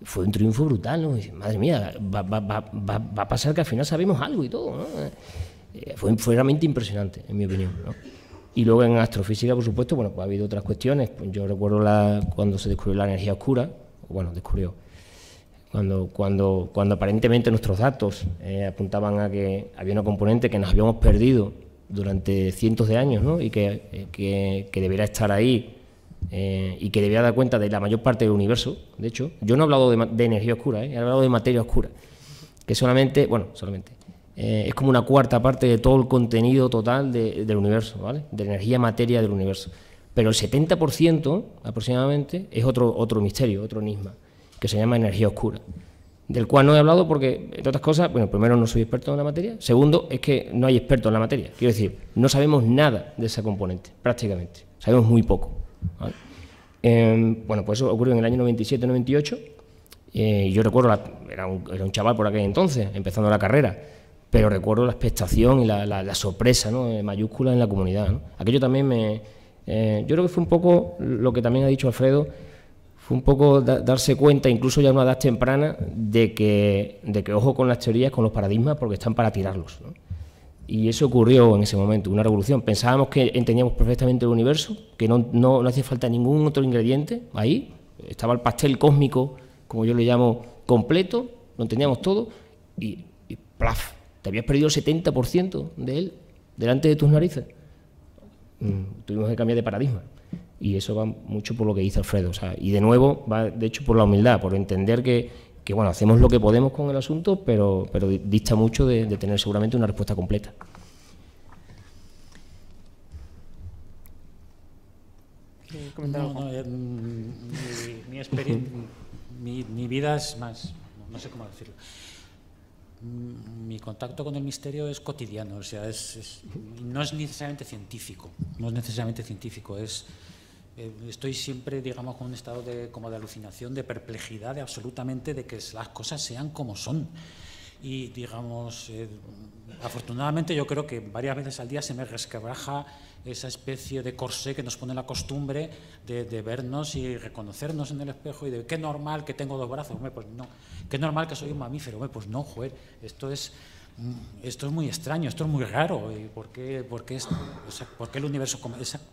Fue un triunfo brutal, ¿no? Y, madre mía, va a pasar que al final sabemos algo y todo, ¿no? Fue realmente impresionante, en mi opinión, ¿no? Y luego en astrofísica, por supuesto, bueno, pues ha habido otras cuestiones. Yo recuerdo cuando se descubrió la energía oscura, cuando aparentemente nuestros datos apuntaban a que había una componente que nos habíamos perdido durante cientos de años, ¿no? Y que debería estar ahí y que debería dar cuenta de la mayor parte del universo. De hecho, yo no he hablado de energía oscura, he hablado de materia oscura, que solamente es como una cuarta parte de todo el contenido total del universo, ¿vale? De la energía materia del universo. Pero el 70% aproximadamente es otro misterio, otro enigma, que se llama energía oscura, del cual no he hablado porque, entre otras cosas, bueno, primero no soy experto en la materia, segundo es que no hay expertos en la materia, quiero decir, no sabemos nada de esa componente, prácticamente, sabemos muy poco, ¿vale? Bueno, pues eso ocurrió en el año 97-98, yo recuerdo, era un chaval por aquel entonces, empezando la carrera, pero recuerdo la expectación y la sorpresa, ¿no? Mayúscula en la comunidad, ¿no? Aquello también yo creo que fue un poco lo que también ha dicho Alfredo, fue un poco darse cuenta, incluso ya a una edad temprana, de que ojo con las teorías, con los paradigmas, porque están para tirarlos, ¿no? Y eso ocurrió en ese momento, una revolución. Pensábamos que entendíamos perfectamente el universo, que no hacía falta ningún otro ingrediente, ahí estaba el pastel cósmico, como yo le llamo, completo, lo entendíamos todo, y ¡plaf! Te habías perdido el 70% de él delante de tus narices. Tuvimos que cambiar de paradigma. Y eso va mucho por lo que dice Alfredo. O sea, y de nuevo va, de hecho, por la humildad, por entender que bueno, hacemos lo que podemos con el asunto, pero dista mucho de tener seguramente una respuesta completa. Mi experiencia, mi vida es más, no sé cómo decirlo. mi contacto con el misterio es cotidiano, o sea, no es necesariamente científico, estoy siempre, digamos, con un estado como de alucinación, de perplejidad, de absolutamente de que las cosas sean como son. Y, digamos, afortunadamente yo creo que varias veces al día se me resquebraja esa especie de corsé que nos pone la costumbre de vernos y reconocernos en el espejo y de qué normal que tengo 2 brazos, hombre, pues no, qué normal que soy un mamífero, hombre, pues no, joder, esto es muy extraño, esto es muy raro, ¿y por qué el universo?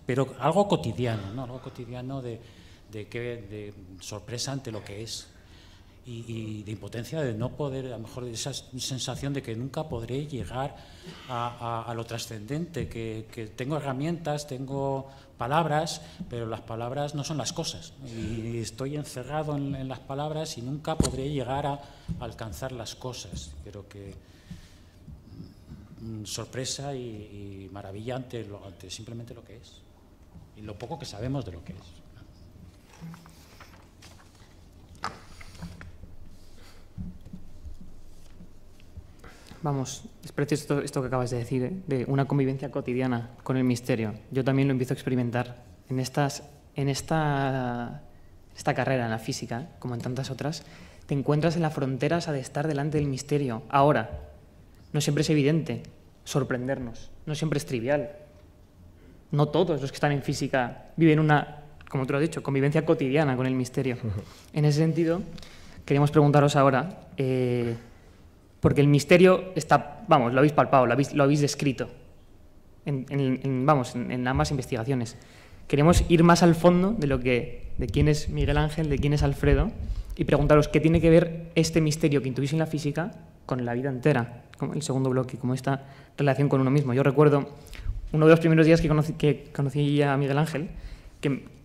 Pero algo cotidiano, ¿no? Algo cotidiano de sorpresa ante lo que es. Y de impotencia, de no poder, a lo mejor esa sensación de que nunca podré llegar a lo trascendente, que tengo herramientas, tengo palabras, pero las palabras no son las cosas. Y estoy encerrado en las palabras y nunca podré llegar a alcanzar las cosas. Creo que sorpresa y maravilla ante simplemente lo que es. Y lo poco que sabemos de lo que es. Vamos, es precioso esto que acabas de decir, de una convivencia cotidiana con el misterio. Yo también lo empiezo a experimentar en esta carrera, en la física, como en tantas otras. Te encuentras en la frontera de estar delante del misterio. Ahora, no siempre es evidente sorprendernos, no siempre es trivial. No todos los que están en física viven una, como tú lo has dicho, convivencia cotidiana con el misterio. En ese sentido, queríamos preguntaros ahora... porque el misterio está, vamos, lo habéis palpado, lo habéis descrito en ambas investigaciones. Queremos ir más al fondo de quién es Miguel Ángel, de quién es Alfredo, y preguntaros qué tiene que ver este misterio que intuís en la física con la vida entera, como el segundo bloque, como esta relación con uno mismo. Yo recuerdo uno de los primeros días que conocí a Miguel Ángel,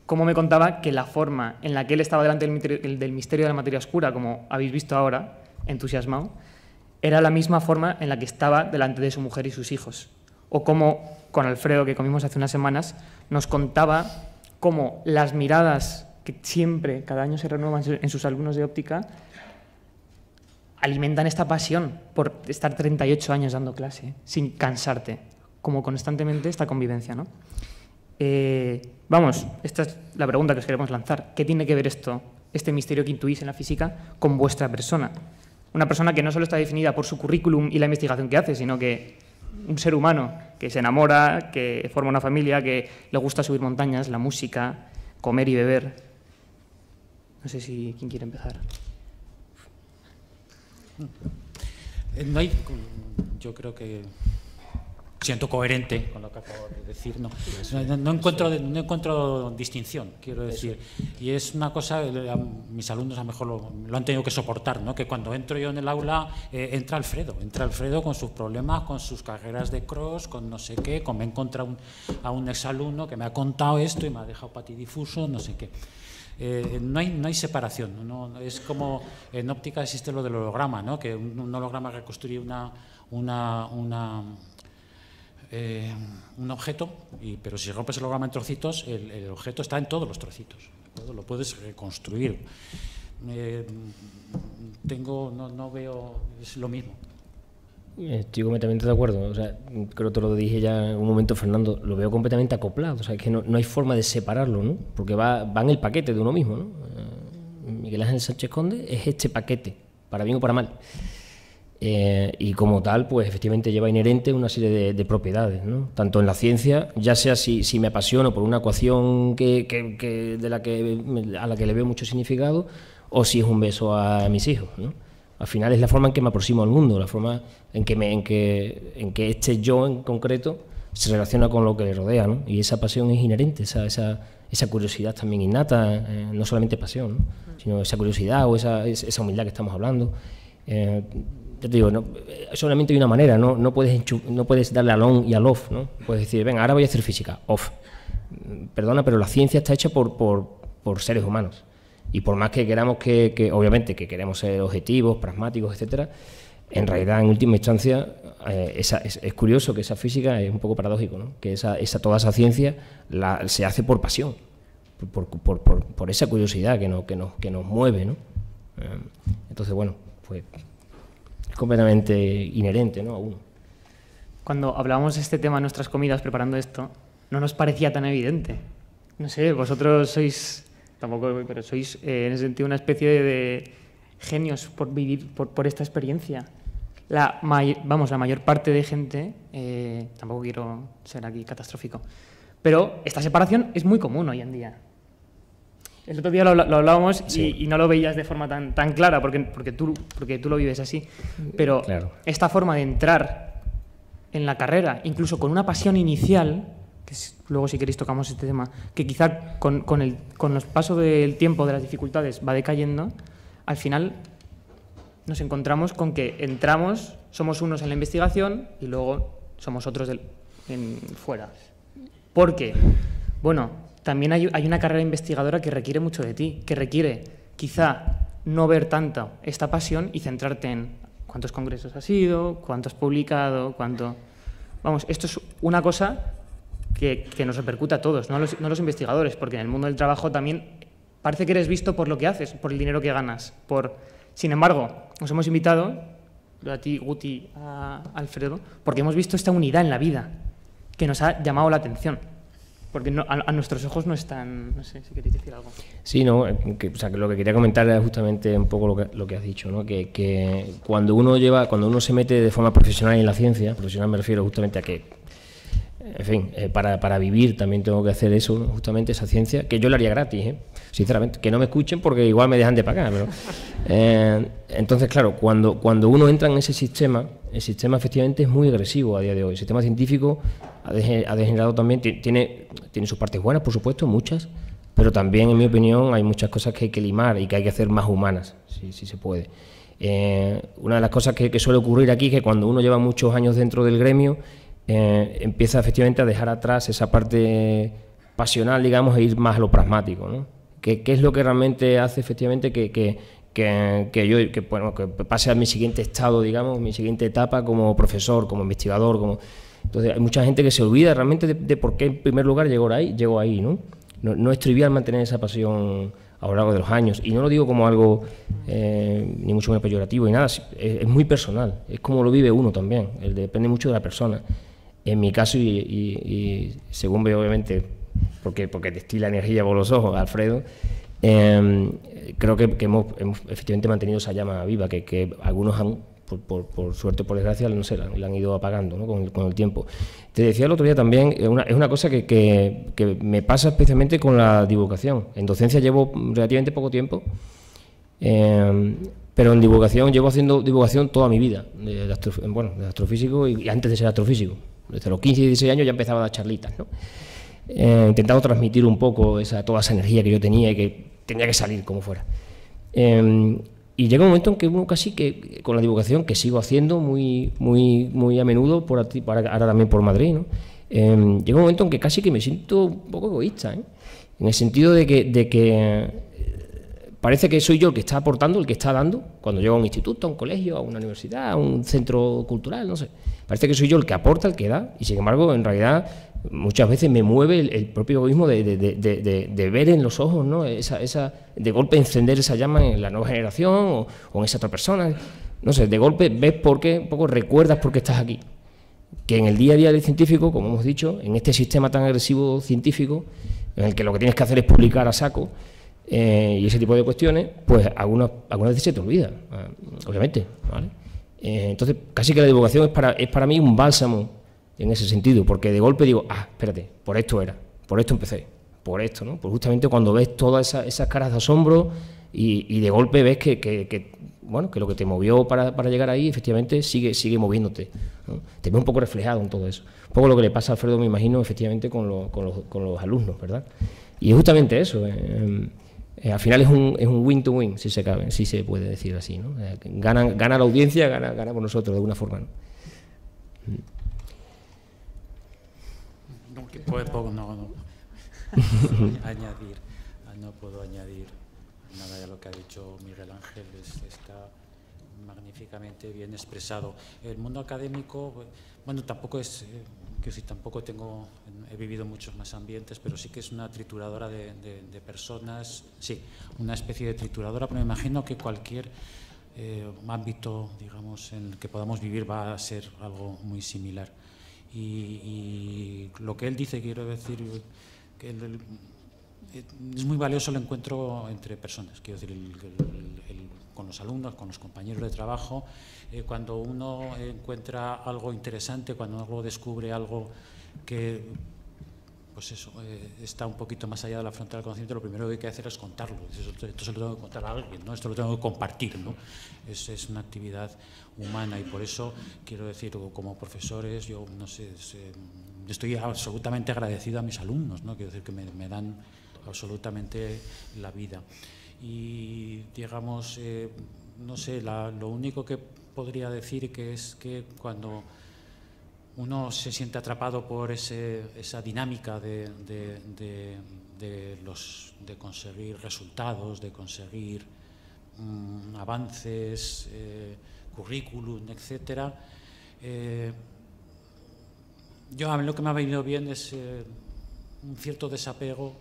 cómo me contaba que la forma en la que él estaba delante del misterio de la materia oscura, como habéis visto ahora, entusiasmado, era la misma forma en la que estaba delante de su mujer y sus hijos. O como con Alfredo, que comimos hace unas semanas, nos contaba cómo las miradas que siempre, cada año se renuevan en sus alumnos de óptica, alimentan esta pasión por estar 38 años dando clase, sin cansarte, como constantemente esta convivencia, ¿no? Vamos, esta es la pregunta que os queremos lanzar. ¿Qué tiene que ver este misterio que intuís en la física con vuestra persona? Una persona que no solo está definida por su currículum y la investigación que hace, sino que un ser humano que se enamora, que forma una familia, que le gusta subir montañas, la música, comer y beber. No sé si quién quiere empezar. Yo creo que siento coherente con lo que acabo de decir. No encuentro distinción, quiero decir. Y es una cosa, mis alumnos a lo mejor lo han tenido que soportar, ¿no? Que cuando entro yo en el aula entra Alfredo con sus problemas, con sus carreras de cross, con no sé qué, me he encontrado a un exalumno que me ha contado esto y me ha dejado patidifuso, no sé qué. No hay separación, ¿no? Es como en óptica existe lo del holograma, ¿no? Que un holograma reconstruye un objeto, pero si rompes el holograma en trocitos, el objeto está en todos los trocitos, lo puedes reconstruir. No veo, es lo mismo. Estoy completamente de acuerdo, o sea, creo que te lo dije ya en un momento, Fernando, lo veo completamente acoplado, o sea, que no hay forma de separarlo, ¿no? Porque va en el paquete de uno mismo, ¿no? Miguel Ángel Sánchez Conde es este paquete, para bien o para mal. Y como tal, pues efectivamente lleva inherente una serie de propiedades, ¿no? Tanto en la ciencia, ya sea si me apasiono por una ecuación a la que le veo mucho significado, o si es un beso a mis hijos, ¿no? Al final es la forma en que me aproximo al mundo, la forma en que este yo en concreto se relaciona con lo que le rodea, ¿no? Y esa pasión es inherente, esa curiosidad también innata, no solamente pasión, ¿no? Sino esa curiosidad o esa humildad que estamos hablando. Ya te digo, solamente hay una manera, no puedes darle al on y al off, ¿no? Puedes decir, venga, ahora voy a hacer física, off. Perdona, pero la ciencia está hecha por seres humanos. Y por más que queramos obviamente que queremos ser objetivos, pragmáticos, etcétera, en realidad, en última instancia, es curioso que esa física es un poco paradójico, ¿no? Que toda esa ciencia se hace por pasión, por esa curiosidad que nos mueve, ¿no? Entonces, bueno, pues completamente inherente, ¿no?, a uno. Cuando hablábamos de este tema en nuestras comidas preparando esto, no nos parecía tan evidente. No sé, vosotros sois, tampoco, pero sois en ese sentido una especie de genios por vivir por esta experiencia. La mayor parte de gente, tampoco quiero ser aquí catastrófico, pero esta separación es muy común hoy en día. El otro día lo hablábamos sí. y no lo veías de forma tan clara porque tú lo vives así, pero claro, esta forma de entrar en la carrera, incluso con una pasión inicial, que luego si queréis tocamos este tema, que quizá con los pasos del tiempo, de las dificultades, va decayendo, al final nos encontramos con que entramos, somos unos en la investigación y luego somos otros fuera. Porque, bueno, también hay una carrera investigadora que requiere mucho de ti, que requiere quizá no ver tanto esta pasión y centrarte en cuántos congresos has ido, cuánto has publicado, cuánto... Vamos, esto es una cosa que nos repercute a todos, no a los investigadores, porque en el mundo del trabajo también parece que eres visto por lo que haces, por el dinero que ganas. Sin embargo, nos hemos invitado, a ti, Guti, a Alfredo, porque hemos visto esta unidad en la vida que nos ha llamado la atención. Porque a nuestros ojos no están... No sé si queréis decir algo. Sí, no, o sea, que lo que quería comentar era justamente un poco lo que has dicho, ¿no? Que cuando uno se mete de forma profesional en la ciencia, profesional me refiero justamente a que, en fin, para vivir también tengo que hacer eso, ¿no? Justamente esa ciencia, que yo la haría gratis, sinceramente, que no me escuchen porque igual me dejan de pagar, pero... entonces, claro, cuando uno entra en ese sistema, el sistema efectivamente es muy agresivo a día de hoy. El sistema científico ha degenerado también, tiene sus partes buenas, por supuesto, muchas, pero también, en mi opinión, hay muchas cosas que hay que limar y que hay que hacer más humanas, si se puede. Una de las cosas que suele ocurrir aquí es que cuando uno lleva muchos años dentro del gremio, empieza efectivamente a dejar atrás esa parte pasional, digamos, e ir más a lo pragmático, ¿no? ¿Qué es lo que realmente hace efectivamente que pase a mi siguiente estado, digamos, mi siguiente etapa como profesor, como investigador, Entonces hay mucha gente que se olvida realmente de por qué en primer lugar llegó ahí, ¿no? No es trivial mantener esa pasión a lo largo de los años, y no lo digo como algo ni mucho menos peyorativo y nada, es muy personal, es como lo vive uno también, depende mucho de la persona. En mi caso, y según veo obviamente, porque destila energía por los ojos, Alfredo, creo que hemos efectivamente mantenido esa llama viva, que algunos han, por suerte o por desgracia, no sé, la han ido apagando, ¿no? con el tiempo. Te decía el otro día también, es una cosa que me pasa especialmente con la divulgación. En docencia llevo relativamente poco tiempo, pero en divulgación llevo haciendo divulgación toda mi vida, de astrofísico y antes de ser astrofísico. Desde los 15 y 16 años ya empezaba a dar charlitas, ¿no? Intentando transmitir un poco toda esa energía que yo tenía y que tenía que salir como fuera. Y llega un momento en que uno casi que con la divulgación, que sigo haciendo muy a menudo, ahora también por Madrid, ¿no? Llega un momento en que casi que me siento un poco egoísta, en el sentido de que parece que soy yo el que está aportando, el que está dando, cuando llego a un instituto, a un colegio, a una universidad, a un centro cultural, no sé. Parece que soy yo el que aporta, el que da, y sin embargo, en realidad, muchas veces me mueve el propio egoísmo de ver en los ojos, ¿no? De golpe encender esa llama en la nueva generación o en esa otra persona. No sé, de golpe ves por qué, un poco recuerdas por qué estás aquí. Que en el día a día del científico, como hemos dicho, en este sistema tan agresivo científico, en el que lo que tienes que hacer es publicar a saco, y ese tipo de cuestiones, pues algunas veces se te olvida, obviamente, ¿vale? Entonces, casi que la divulgación es para mí un bálsamo en ese sentido, porque de golpe digo, espérate, por esto empecé, por esto, ¿no? Pues justamente cuando ves todas esas caras de asombro y de golpe ves que lo que te movió para llegar ahí, efectivamente, sigue moviéndote, ¿no? Te ves un poco reflejado en todo eso. Un poco lo que le pasa a Alfredo, me imagino, efectivamente, con los alumnos, ¿verdad? Y es justamente eso, al final es un win-to-win, si se puede decir así, ¿no? Gana la audiencia, gana por nosotros de alguna forma, ¿no? No puedo añadir nada de lo que ha dicho Miguel Ángel, está magníficamente bien expresado. El mundo académico, bueno, tampoco es... he vivido muchos más ambientes, pero sí que es una trituradora de personas, sí, una especie de trituradora, pero me imagino que cualquier ámbito, digamos, en el que podamos vivir va a ser algo muy similar. Y lo que él dice, quiero decir, que es muy valioso el encuentro entre personas, quiero decir, con los alumnos, con los compañeros de trabajo. Cuando uno encuentra algo interesante, cuando uno descubre algo que, pues eso, está un poquito más allá de la frontera del conocimiento, lo primero que hay que hacer es contarlo. Esto se lo tengo que contar a alguien, ¿no? Esto lo tengo que compartir, ¿no? Es una actividad humana, y por eso quiero decir, como profesores, yo no sé, estoy absolutamente agradecido a mis alumnos, ¿no? Quiero decir que me dan absolutamente la vida. Y digamos, no sé, lo único que podría decir es que cuando uno se siente atrapado por esa dinámica de conseguir resultados, de conseguir avances, currículum, etcétera, a mí lo que me ha venido bien es un cierto desapego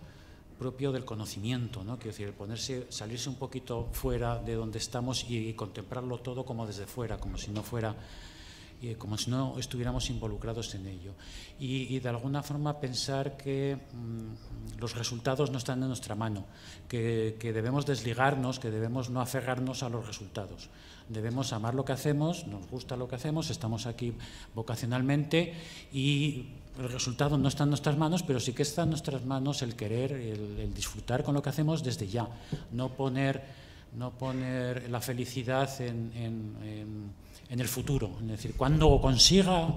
propio del conocimiento, ¿no? Quiero decir, salirse un poquito fuera de donde estamos y contemplarlo todo como desde fuera, como si no estuviéramos involucrados en ello. Y de alguna forma pensar que los resultados no están en nuestra mano, que debemos desligarnos, que debemos no aferrarnos a los resultados. Debemos amar lo que hacemos, nos gusta lo que hacemos, estamos aquí vocacionalmente y el resultado no está en nuestras manos, pero sí que está en nuestras manos el querer, el disfrutar con lo que hacemos desde ya. No poner la felicidad en el futuro. Es decir, cuando consiga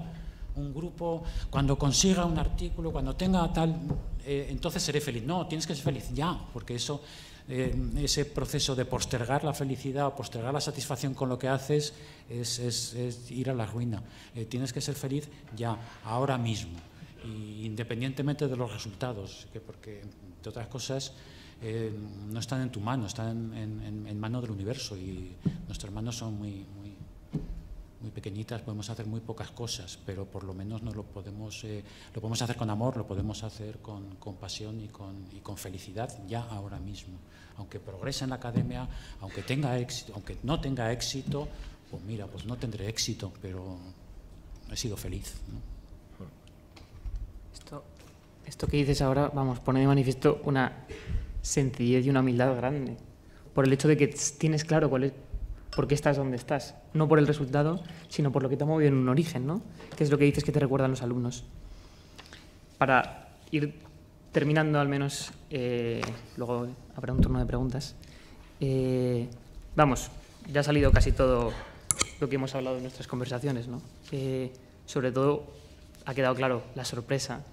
un grupo, cuando consiga un artículo, cuando tenga tal, entonces seré feliz. No, tienes que ser feliz ya, porque ese proceso de postergar la felicidad o postergar la satisfacción con lo que haces es ir a la ruina. Tienes que ser feliz ya, ahora mismo, y independientemente de los resultados, porque, entre otras cosas, no están en tu mano, están en mano del universo, y nuestras manos son muy pequeñitas, podemos hacer muy pocas cosas, pero por lo menos lo podemos hacer con amor, lo podemos hacer con pasión y con felicidad ya ahora mismo. Aunque progrese en la academia, aunque tenga éxito, aunque no tenga éxito, pues mira, pues no tendré éxito, pero he sido feliz, ¿no? Esto que dices ahora, vamos, pone de manifiesto una sencillez y una humildad grande, por el hecho de que tienes claro por qué estás donde estás, no por el resultado, sino por lo que te ha movido en un origen, ¿no? Que es lo que dices que te recuerdan los alumnos. Para ir terminando, al menos, luego habrá un turno de preguntas. Vamos, ya ha salido casi todo lo que hemos hablado en nuestras conversaciones, ¿no? Sobre todo ha quedado claro la sorpresa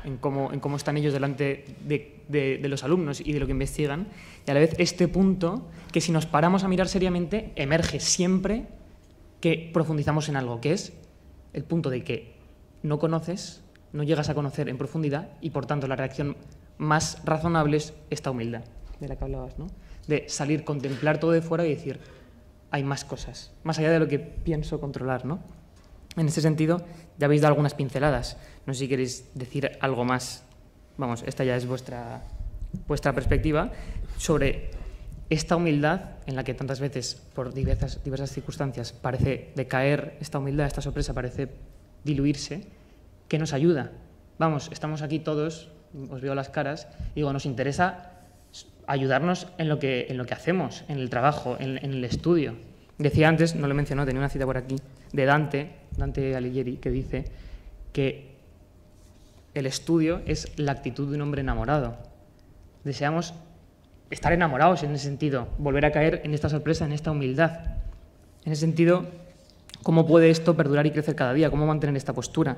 en cómo están ellos delante de los alumnos y de lo que investigan, y a la vez este punto que, si nos paramos a mirar seriamente, emerge siempre que profundizamos en algo, que es el punto de que no conoces, no llegas a conocer en profundidad, y por tanto la reacción más razonable es esta humildad de la que hablabas, ¿no? De salir, contemplar todo de fuera y decir, hay más cosas, más allá de lo que pienso controlar, ¿no? En ese sentido, ya habéis dado algunas pinceladas. No sé si queréis decir algo más. Vamos, esta ya es vuestra perspectiva sobre esta humildad en la que tantas veces, por diversas circunstancias, parece decaer esta humildad, esta sorpresa parece diluirse, que nos ayuda. Vamos, estamos aquí todos, os veo las caras, y digo, nos interesa ayudarnos en lo que hacemos, en el trabajo, en el estudio. Decía antes, no lo mencionó, tenía una cita por aquí, de Dante Alighieri, que dice que el estudio es la actitud de un hombre enamorado. Deseamos estar enamorados en ese sentido, volver a caer en esta sorpresa, en esta humildad. En ese sentido, ¿cómo puede esto perdurar y crecer cada día? ¿Cómo mantener esta postura?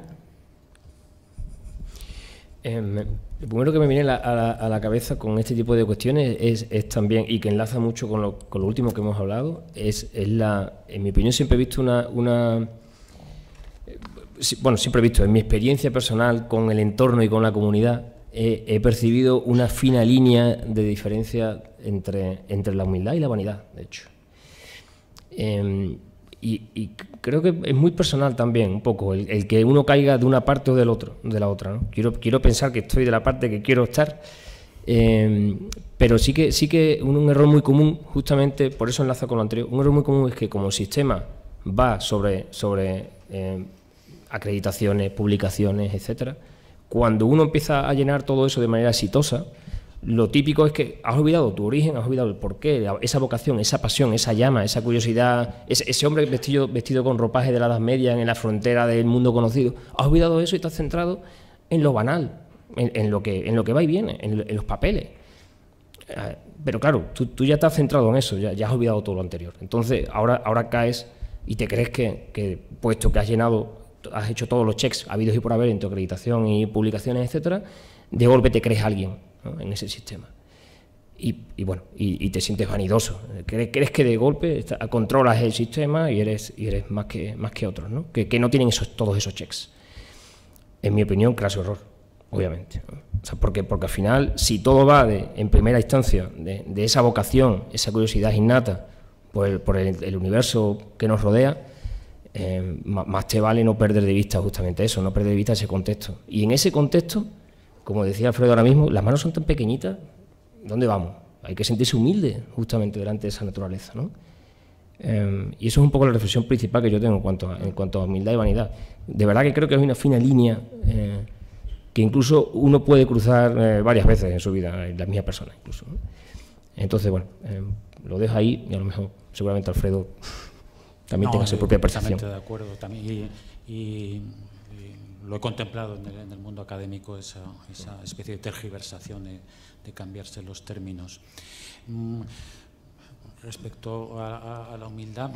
Lo primero que me viene a la cabeza con este tipo de cuestiones es también, y que enlaza mucho con lo último que hemos hablado, en mi opinión siempre he visto siempre he visto, en mi experiencia personal con el entorno y con la comunidad, he percibido una fina línea de diferencia entre la humildad y la vanidad, de hecho. Y creo que es muy personal también, un poco, el que uno caiga de una parte o de la otra, ¿no? Quiero pensar que estoy de la parte que quiero estar, Pero sí que un error muy común, justamente por eso enlaza con lo anterior, un error muy común es que como el sistema va sobre acreditaciones, publicaciones, etcétera, cuando uno empieza a llenar todo eso de manera exitosa, lo típico es que has olvidado tu origen, has olvidado el porqué, esa vocación, esa pasión, esa llama, esa curiosidad, ese hombre vestido con ropaje de la Edad Media en la frontera del mundo conocido. Has olvidado eso y te has centrado en lo banal, en lo que va y viene, en los papeles. Pero claro, tú ya estás centrado en eso, ya has olvidado todo lo anterior. Entonces, ahora caes y te crees que puesto que has hecho todos los checks habidos y por haber en tu acreditación y publicaciones, etcétera, de golpe te crees alguien, ¿no?, en ese sistema. Y bueno, y te sientes vanidoso. Crees que de golpe controlas el sistema y eres más que otros, ¿no? Que no tienen todos esos checks. En mi opinión, craso error, obviamente, ¿no? O sea, porque al final, si todo va en primera instancia de esa vocación, esa curiosidad innata por el universo que nos rodea, más te vale no perder de vista justamente eso, no perder de vista ese contexto. Y en ese contexto, como decía Alfredo ahora mismo, las manos son tan pequeñitas, ¿dónde vamos? Hay que sentirse humilde justamente delante de esa naturaleza, ¿no? Y eso es un poco la reflexión principal que yo tengo en cuanto a humildad y vanidad. De verdad que creo que hay una fina línea que incluso uno puede cruzar varias veces en su vida, en la misma persona incluso, ¿no? Entonces, bueno, lo dejo ahí y a lo mejor seguramente Alfredo también tenga su propia percepción. Totalmente de acuerdo también, y lo he contemplado en el mundo académico, esa especie de tergiversación de cambiarse los términos. Respecto a la humildad,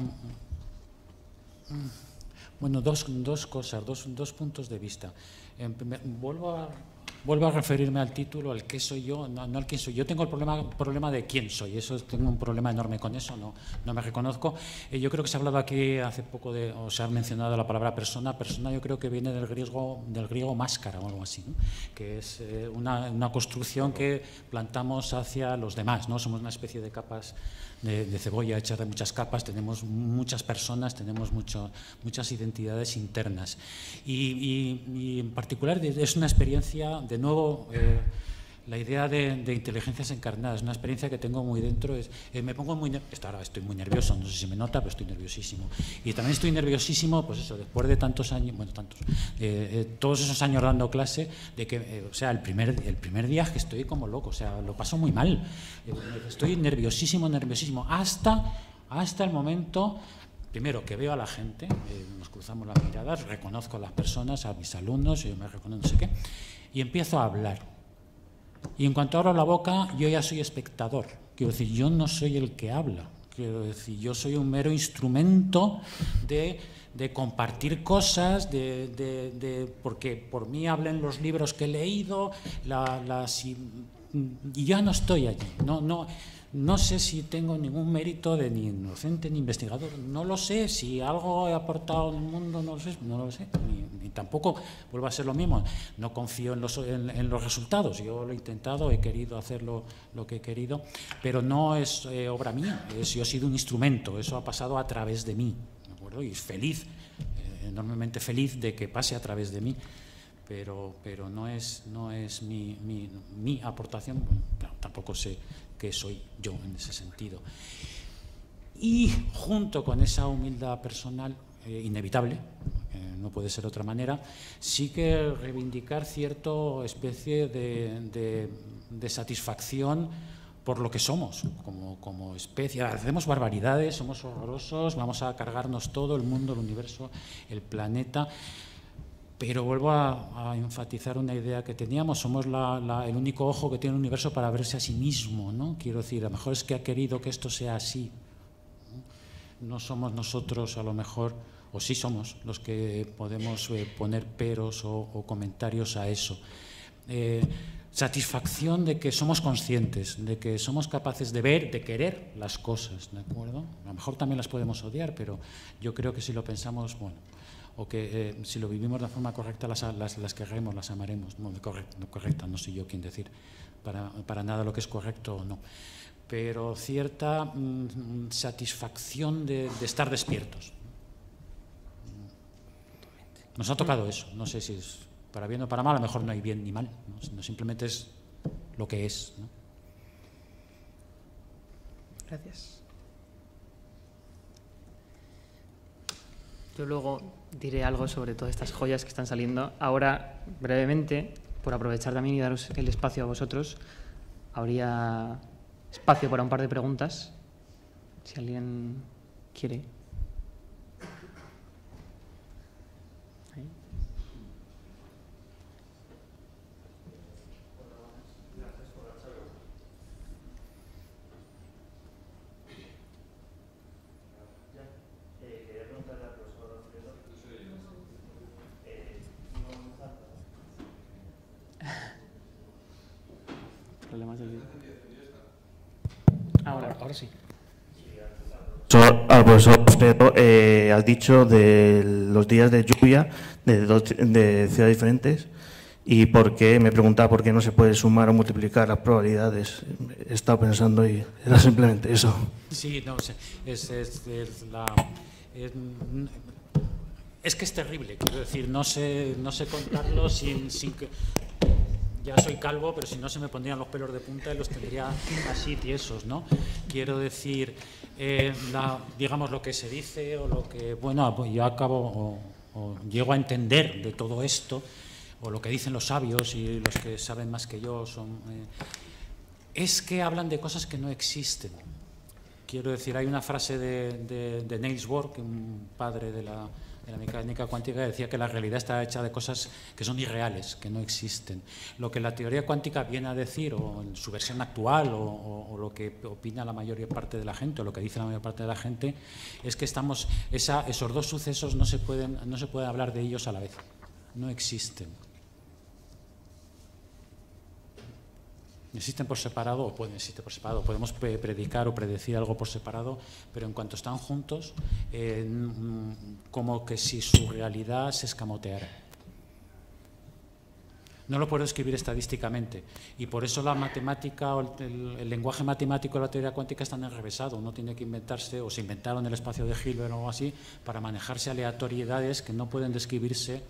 bueno, dos cosas, dos puntos de vista. Vuelvo a referirme al título, al qué soy yo, no al quién soy. Yo tengo el problema de quién soy, tengo un problema enorme con eso, no me reconozco. Yo creo que se ha hablado aquí hace poco o se ha mencionado la palabra persona. Persona yo creo que viene del griego máscara o algo así, ¿no? Que es una construcción que plantamos hacia los demás, ¿no? Somos una especie de capas de cebolla hechas de muchas capas, tenemos muchas personas, tenemos muchas identidades internas. Y en particular es una experiencia, de nuevo, la idea de inteligencias encarnadas, es una experiencia que tengo muy dentro. Me pongo ahora estoy muy nervioso, no sé si me nota, pero estoy nerviosísimo. Y también estoy nerviosísimo, pues eso, después de tantos años, todos esos años dando clase, de que, o sea, el primer día que estoy como loco, o sea, lo paso muy mal. Estoy nerviosísimo, hasta el momento, primero, que veo a la gente, nos cruzamos las miradas, reconozco a las personas, a mis alumnos, yo me reconozco, no sé qué, y empiezo a hablar. Y en cuanto abro la boca, yo ya soy espectador. Quiero decir, yo no soy el que habla. Quiero decir, yo soy un mero instrumento de compartir cosas, porque por mí hablen los libros que he leído, y ya no estoy allí. No sé si tengo ningún mérito de ni docente ni investigador, no lo sé. Si algo he aportado al mundo, no lo sé. Ni tampoco vuelvo a ser lo mismo. No confío en los resultados. Yo lo he intentado, he querido hacer lo que he querido, pero no es obra mía. Yo he sido un instrumento, eso ha pasado a través de mí, ¿de acuerdo? Y feliz, enormemente feliz de que pase a través de mí. Pero no es mi aportación. Claro, tampoco sé qué soy yo en ese sentido. Y junto con esa humildad personal, inevitable, no puede ser de otra manera, sí que reivindicar cierta especie de satisfacción por lo que somos como especie. Hacemos barbaridades, somos horrorosos, vamos a cargarnos todo, el mundo, el universo, el planeta. Pero vuelvo a enfatizar una idea que teníamos, somos el único ojo que tiene el universo para verse a sí mismo, ¿no? Quiero decir, a lo mejor es que ha querido que esto sea así. No somos nosotros, a lo mejor, o sí somos, los que podemos poner peros o comentarios a eso. Satisfacción de que somos conscientes, de que somos capaces de ver, de querer las cosas, ¿de acuerdo? A lo mejor también las podemos odiar, pero yo creo que si lo pensamos, bueno, o que si lo vivimos de la forma correcta, las querremos, las amaremos. No, correcta, no soy yo quien decir para nada lo que es correcto o no. Pero cierta satisfacción de estar despiertos. Nos ha tocado eso. No sé si es para bien o para mal, a lo mejor no hay bien ni mal, ¿no? Simplemente es lo que es, ¿no? Gracias. Yo luego diré algo sobre todas estas joyas que están saliendo. Ahora, brevemente, por aprovechar también y daros el espacio a vosotros, habría espacio para un par de preguntas, si alguien quiere. Ahí. Problemas del vídeo. Ahora sí. Al profesor Alfredo, has dicho de los días de lluvia de ciudades diferentes y por qué, me preguntaba por qué no se puede sumar o multiplicar las probabilidades. He estado pensando y era simplemente eso. Sí, no sé, es que es terrible, quiero decir, no sé contarlo sin que... Ya soy calvo, pero si no se me pondrían los pelos de punta y los tendría así tiesos, ¿no? Quiero decir, digamos, lo que se dice o lo que, bueno, pues yo acabo o llego a entender de todo esto, o lo que dicen los sabios y los que saben más que yo, es que hablan de cosas que no existen. Quiero decir, hay una frase de Niels Bohr, que un padre de la mecánica cuántica, decía que la realidad está hecha de cosas que son irreales, que no existen. Lo que la teoría cuántica viene a decir, o en su versión actual, o lo que opina la mayor parte de la gente, o lo que dice la mayor parte de la gente, es que esos dos sucesos no se puede hablar de ellos a la vez. No existen. Existen por separado o pueden existir por separado. Podemos predicar o predecir algo por separado, pero en cuanto están juntos, como que si su realidad se escamoteara. No lo puedo escribir estadísticamente y por eso la matemática o el lenguaje matemático de la teoría cuántica están enrevesado. Uno tiene que inventarse, o se inventaron el espacio de Hilbert o algo así, para manejarse aleatoriedades que no pueden describirse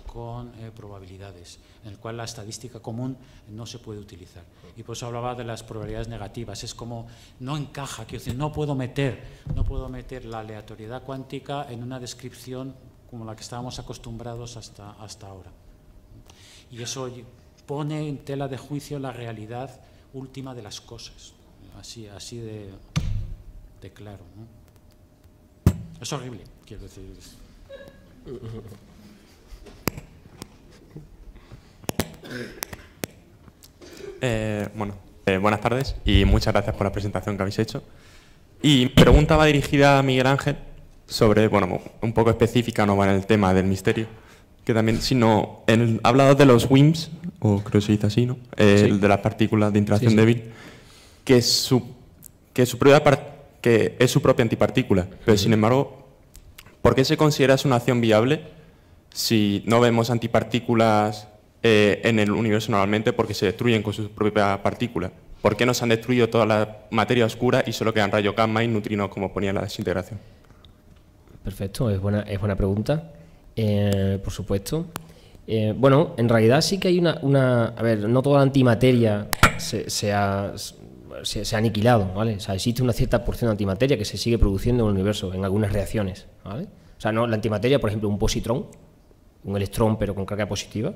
con probabilidades, en el cual la estadística común no se puede utilizar. Y por eso hablaba de las probabilidades negativas. Es como, no encaja, quiero decir, no puedo meter la aleatoriedad cuántica en una descripción como la que estábamos acostumbrados hasta ahora. Y eso pone en tela de juicio la realidad última de las cosas, así de claro, ¿no? Es horrible, quiero decir. Buenas tardes y muchas gracias por la presentación que habéis hecho. Y mi pregunta va dirigida a Miguel Ángel sobre, un poco específica, no va en el tema del misterio, que también, sino, ha hablado de los WIMPs, o creo que se dice así, ¿no? Sí. De las partículas de interacción débil, que es su propia antipartícula, pero sin embargo, ¿por qué se considera una acción viable si no vemos antipartículas en el universo normalmente? Porque se destruyen con su propia partícula. ¿Por qué no se han destruido toda la materia oscura y solo quedan rayos gamma y neutrinos, como ponía la desintegración? Perfecto, es buena pregunta, por supuesto. En realidad sí que hay a ver, no toda la antimateria se ha aniquilado, ¿vale? O sea, existe una cierta porción de antimateria que se sigue produciendo en el universo, en algunas reacciones, ¿vale? O sea, no, la antimateria, por ejemplo, un positrón, un electrón pero con carga positiva,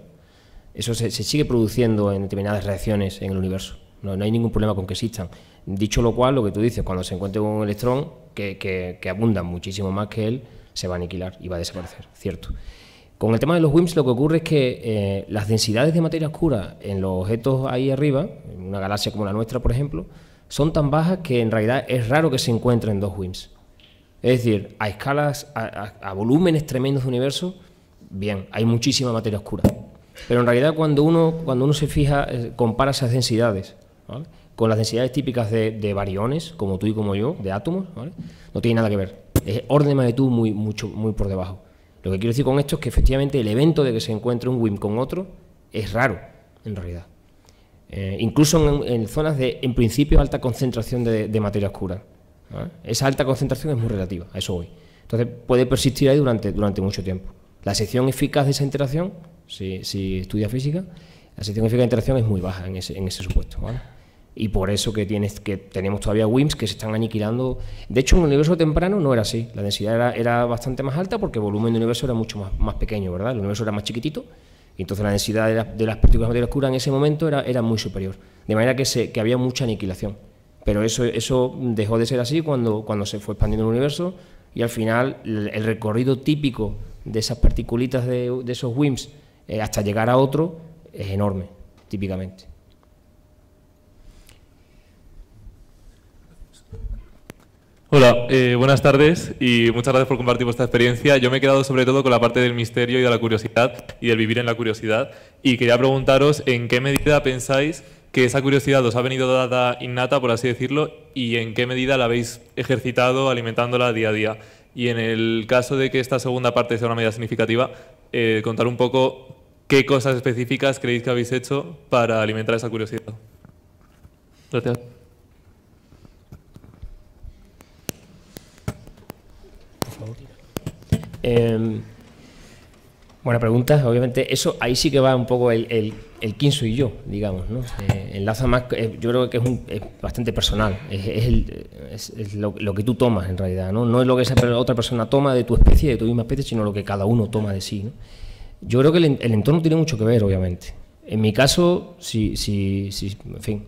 eso se sigue produciendo en determinadas reacciones en el universo. No hay ningún problema con que existan. Dicho lo cual, lo que tú dices, cuando se encuentre un electrón que abunda muchísimo más que él, se va a aniquilar y va a desaparecer, cierto. Con el tema de los WIMPs lo que ocurre es que las densidades de materia oscura en los objetos ahí arriba, en una galaxia como la nuestra, por ejemplo, son tan bajas que en realidad es raro que se encuentren dos WIMPs. Es decir, a escalas, a volúmenes tremendos de universo, bien, hay muchísima materia oscura. Pero en realidad cuando uno se fija, compara esas densidades, ¿vale?, con las densidades típicas de bariones, como tú y como yo, de átomos, ¿vale?, no tiene nada que ver. Es orden de magnitud muy por debajo. Lo que quiero decir con esto es que efectivamente el evento de que se encuentre un WIMP con otro es raro, en realidad. Incluso en zonas de, en principio, alta concentración de materia oscura, ¿vale? Esa alta concentración es muy relativa, a eso voy. Entonces puede persistir ahí durante mucho tiempo. La sección eficaz de esa interacción, si estudia física, La sensación de interacción es muy baja en ese supuesto, ¿vale? Y por eso que tenemos todavía WIMPs que se están aniquilando. De hecho, en el universo temprano no era así. La densidad era bastante más alta porque el volumen del universo era mucho más pequeño, ¿verdad? El universo era más chiquitito y entonces la densidad de las partículas de materia oscura en ese momento era muy superior. De manera que había mucha aniquilación. Pero eso dejó de ser así cuando se fue expandiendo el universo y al final el recorrido típico de esas particulitas de esos WIMPs hasta llegar a otro es enorme, típicamente. Hola, buenas tardes y muchas gracias por compartir vuestra experiencia. Yo me he quedado sobre todo con la parte del misterio y de la curiosidad y del vivir en la curiosidad y quería preguntaros en qué medida pensáis que esa curiosidad os ha venido dada innata, por así decirlo, y en qué medida la habéis ejercitado alimentándola día a día. Y en el caso de que esta segunda parte sea una medida significativa, contar un poco qué cosas específicas creéis que habéis hecho para alimentar esa curiosidad. Gracias. Buena pregunta. Obviamente, eso ahí sí que va un poco el quién soy yo, digamos, ¿no? Enlaza más, yo creo que es bastante personal, es lo que tú tomas en realidad, ¿no? No es lo que esa otra persona toma de tu especie, de tu misma especie, sino lo que cada uno toma de sí, ¿no? Yo creo que el entorno tiene mucho que ver, obviamente. En mi caso, en fin,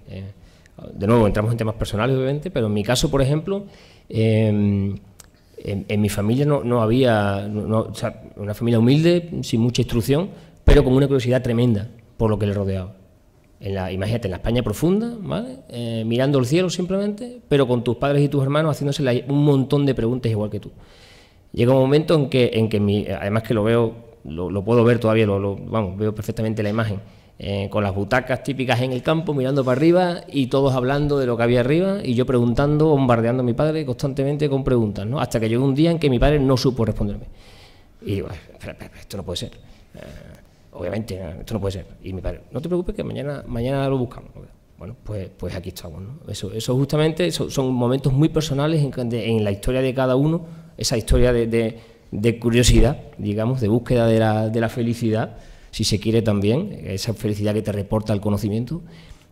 de nuevo entramos en temas personales, obviamente, pero en mi caso, por ejemplo, en mi familia no había, o sea, una familia humilde, sin mucha instrucción, pero con una curiosidad tremenda por lo que le rodeaba. Imagínate, en la España profunda, ¿vale? Mirando el cielo simplemente, pero con tus padres y tus hermanos haciéndose un montón de preguntas igual que tú. Llega un momento en que además que lo veo, lo puedo ver todavía, vamos, veo perfectamente la imagen, con las butacas típicas en el campo, mirando para arriba y todos hablando de lo que había arriba y yo preguntando, bombardeando a mi padre constantemente con preguntas, ¿no? Hasta que llegó un día en que mi padre no supo responderme. Y digo, esto no puede ser. Obviamente, esto no puede ser. Y mi padre, no te preocupes que mañana lo buscamos. Bueno, pues aquí estamos, ¿no? Eso justamente son momentos muy personales en la historia de cada uno, esa historia de curiosidad, digamos, de búsqueda de la felicidad, si se quiere también, esa felicidad que te reporta el conocimiento.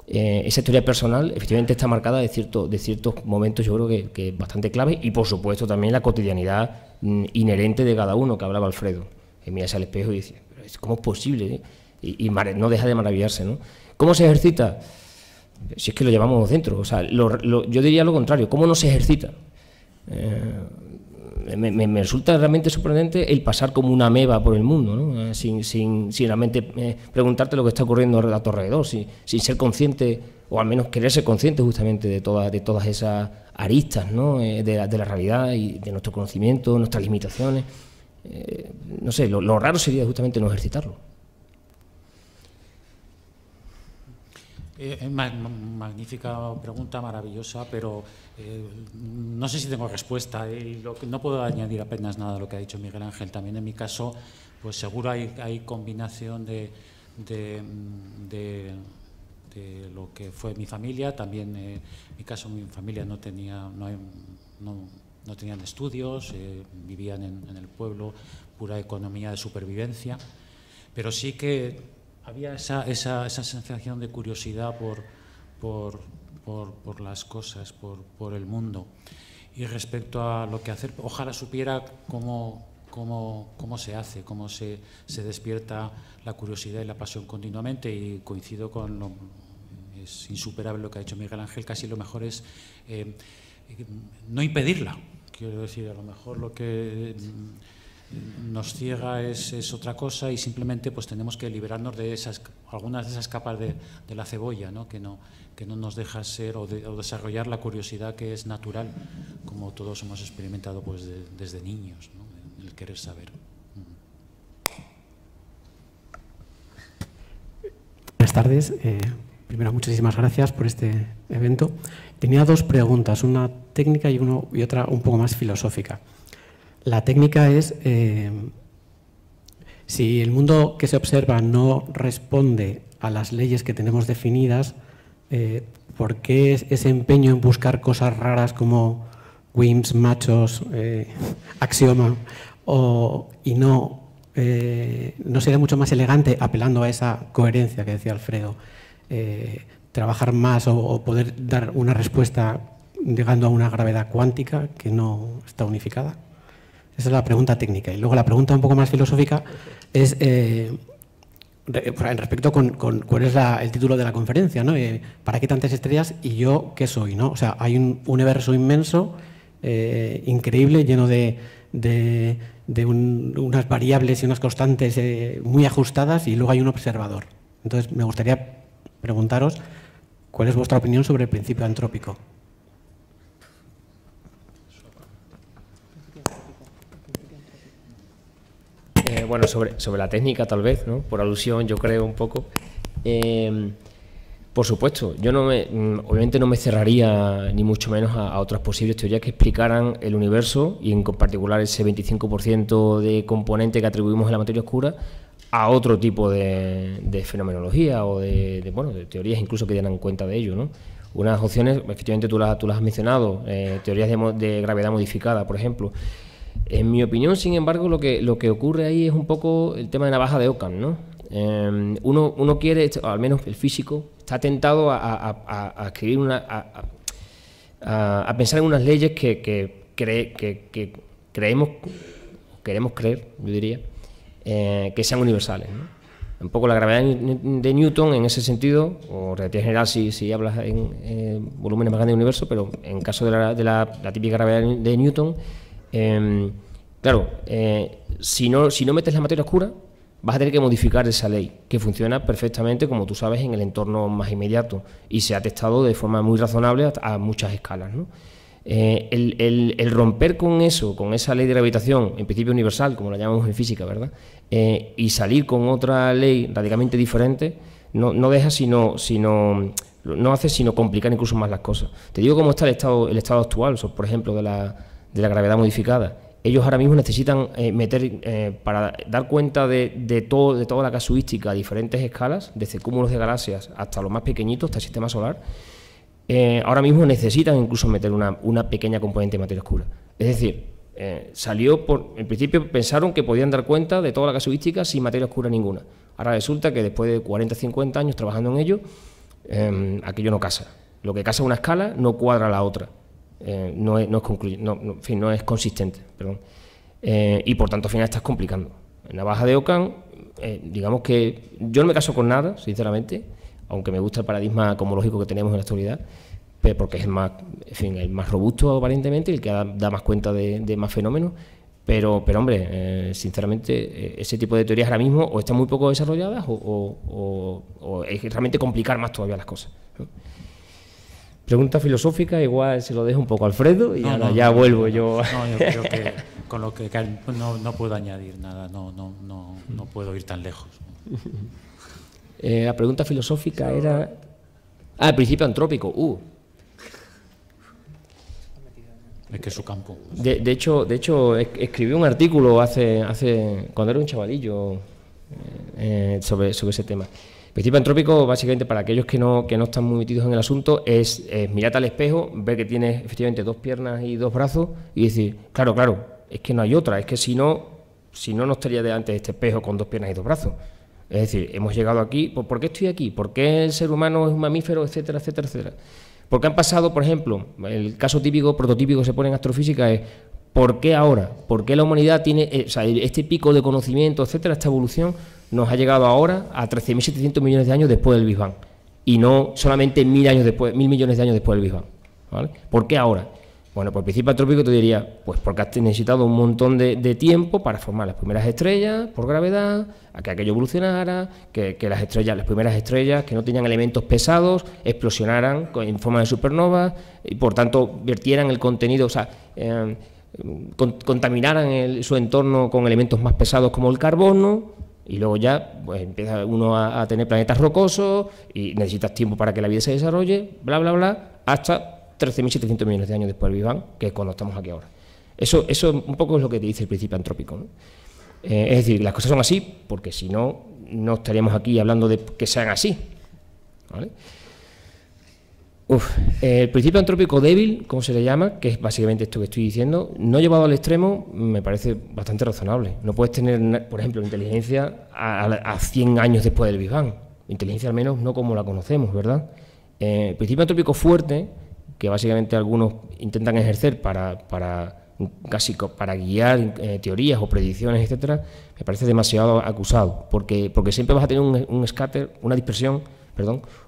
Esa historia personal efectivamente está marcada de ciertos momentos, yo creo que es bastante clave, y por supuesto también la cotidianidad inherente de cada uno, que hablaba Alfredo. Miras al espejo y dices, ¿cómo es posible? Y no deja de maravillarse, ¿no? ¿Cómo se ejercita? Si es que lo llevamos dentro, o sea, yo diría lo contrario, ¿cómo no se ejercita? Me resulta realmente sorprendente el pasar como una ameba por el mundo, ¿no? sin realmente preguntarte lo que está ocurriendo a tu alrededor, sin ser consciente, o al menos querer ser consciente justamente de todas esas aristas, ¿no? de la realidad y de nuestro conocimiento, nuestras limitaciones. No sé, lo raro sería justamente no ejercitarlo. Magnífica pregunta, maravillosa, pero no sé si tengo respuesta. No puedo añadir apenas nada a lo que ha dicho Miguel Ángel. También en mi caso, pues seguro hay combinación de lo que fue mi familia. También en mi caso, mi familia no tenían estudios, vivían en el pueblo, pura economía de supervivencia, pero sí que había esa sensación de curiosidad por las cosas, por el mundo. Y respecto a lo que hacer, ojalá supiera cómo se hace, cómo se despierta la curiosidad y la pasión continuamente, y coincido con es insuperable lo que ha dicho Miguel Ángel. Casi lo mejor es no impedirla. Quiero decir, a lo mejor lo que nos ciega es otra cosa, y simplemente pues tenemos que liberarnos de algunas de esas capas de la cebolla, ¿no? Que no nos deja ser o desarrollar la curiosidad que es natural, como todos hemos experimentado pues desde niños, ¿no? El querer saber. Buenas tardes. Primero, muchísimas gracias por este evento. Tenía dos preguntas, una técnica y otra un poco más filosófica. La técnica es, si el mundo que se observa no responde a las leyes que tenemos definidas, ¿por qué ese empeño en buscar cosas raras como WIMPs, machos, axioma, y no no sería mucho más elegante, apelando a esa coherencia que decía Alfredo, trabajar más o poder dar una respuesta llegando a una gravedad cuántica que no está unificada? Esa es la pregunta técnica. Y luego la pregunta un poco más filosófica es respecto con cuál es el título de la conferencia, ¿no? ¿Para qué tantas estrellas y yo qué soy? ¿No? O sea, hay un universo inmenso, increíble, lleno de unas variables y unas constantes muy ajustadas, y luego hay un observador. Entonces, me gustaría preguntaros cuál es vuestra opinión sobre el principio antrópico. Bueno, sobre la técnica tal vez, ¿no? Por alusión yo creo un poco. Por supuesto, yo obviamente no me cerraría ni mucho menos a otras posibles teorías que explicaran el universo y en particular ese 25% de componente que atribuimos a la materia oscura a otro tipo de fenomenología o de teorías incluso que dieran cuenta de ello, ¿no? Unas opciones, efectivamente tú las has mencionado, teorías de gravedad modificada, por ejemplo. En mi opinión, sin embargo, lo que ocurre ahí es un poco el tema de navaja de Ockham, ¿no? Uno quiere, al menos el físico, está tentado a escribir a pensar en unas leyes que queremos creer, yo diría, que sean universales, ¿no? Un poco la gravedad de Newton en ese sentido, o relatividad general si hablas en volúmenes más grandes del universo, pero en caso de la típica gravedad de Newton, claro, si no metes la materia oscura, vas a tener que modificar esa ley, que funciona perfectamente, como tú sabes, en el entorno más inmediato y se ha testado de forma muy razonable a muchas escalas, ¿no? El romper con eso, con esa ley de gravitación, en principio universal, como la llamamos en física, ¿verdad? Y salir con otra ley radicalmente diferente, no hace sino complicar incluso más las cosas. Te digo cómo está el estado actual, por ejemplo, de la gravedad modificada. Ellos ahora mismo necesitan para dar cuenta de toda la casuística a diferentes escalas, desde cúmulos de galaxias hasta los más pequeñitos, hasta el sistema solar. Ahora mismo necesitan incluso meter una pequeña componente de materia oscura. Es decir, en principio pensaron que podían dar cuenta de toda la casuística sin materia oscura ninguna. Ahora resulta que después de 40 o 50 años trabajando en ello, aquello no casa. Lo que casa una escala no cuadra la otra. No es consistente, perdón. Y por tanto al final estás complicando. En navaja de Ockham, digamos que yo no me caso con nada, sinceramente, aunque me gusta el paradigma cosmológico que tenemos en la actualidad, porque es el más robusto aparentemente, el que da más cuenta de más fenómenos, pero hombre, sinceramente, ese tipo de teorías ahora mismo o están muy poco desarrolladas o es realmente complicar más todavía las cosas, ¿no? Pregunta filosófica, igual se lo dejo un poco a Alfredo y ahora ya vuelvo yo. No, yo creo que con lo que no puedo añadir nada, no puedo ir tan lejos. La pregunta filosófica era... el principio antrópico. Es que es su campo. De hecho, escribí un artículo cuando era un chavalillo sobre ese tema. El principio antrópico, básicamente, para aquellos que no están muy metidos en el asunto, es mirarte al espejo, ver que tienes efectivamente 2 piernas y 2 brazos y decir, claro, es que no hay otra, es que si no estaría delante de este espejo con 2 piernas y 2 brazos. Es decir, hemos llegado aquí, ¿por qué estoy aquí? ¿Por qué el ser humano es un mamífero, etcétera, etcétera, etcétera? Porque han pasado, por ejemplo, el caso típico, prototípico que se pone en astrofísica es ¿por qué ahora? ¿Por qué la humanidad tiene este pico de conocimiento, etcétera, esta evolución? Nos ha llegado ahora a 13.700 millones de años después del Big Bang y no solamente 1.000 millones de años después del Big Bang, ¿vale? ¿Por qué ahora? Bueno, por el principio antrópico te diría, pues porque has necesitado un montón de tiempo para formar las primeras estrellas por gravedad, a que aquello evolucionara, que las primeras estrellas que no tenían elementos pesados explosionaran en forma de supernovas y por tanto vertieran el contenido, contaminaran su entorno con elementos más pesados como el carbono. Y luego ya pues empieza uno a tener planetas rocosos y necesitas tiempo para que la vida se desarrolle, bla, bla, bla, hasta 13.700 millones de años después del Big Bang, que es cuando estamos aquí ahora. Eso un poco es lo que te dice el principio antrópico, ¿no? Es decir, las cosas son así, porque si no estaríamos aquí hablando de que sean así, ¿vale? El principio antrópico débil, como se le llama, que es básicamente esto que estoy diciendo, no llevado al extremo, me parece bastante razonable. No puedes tener, por ejemplo, inteligencia a 100 años después del Big Bang. Inteligencia al menos no como la conocemos, ¿verdad? El principio antrópico fuerte, que básicamente algunos intentan ejercer para guiar teorías o predicciones, etcétera, me parece demasiado acusado, porque siempre vas a tener un scatter, una dispersión,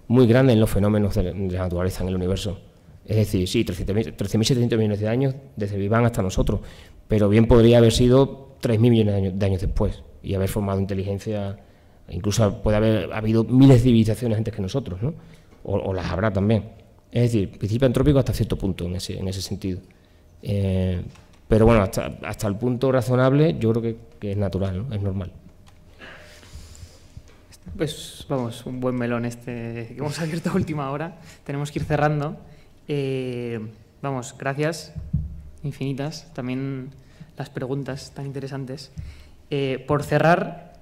muy grande en los fenómenos de la naturaleza, en el universo. Es decir, sí, 13.700 millones de años desde el Big Bang hasta nosotros, pero bien podría haber sido 3.000 millones de años después y haber formado inteligencia. Incluso puede haber habido miles de civilizaciones antes que nosotros, ¿no? O las habrá también. Es decir, principio antrópico hasta cierto punto en ese sentido. Pero bueno, hasta el punto razonable yo creo que es natural, ¿no? Es normal. Pues vamos, un buen melón que hemos abierto a última hora. Tenemos que ir cerrando. Vamos, gracias infinitas. También las preguntas tan interesantes. Por cerrar,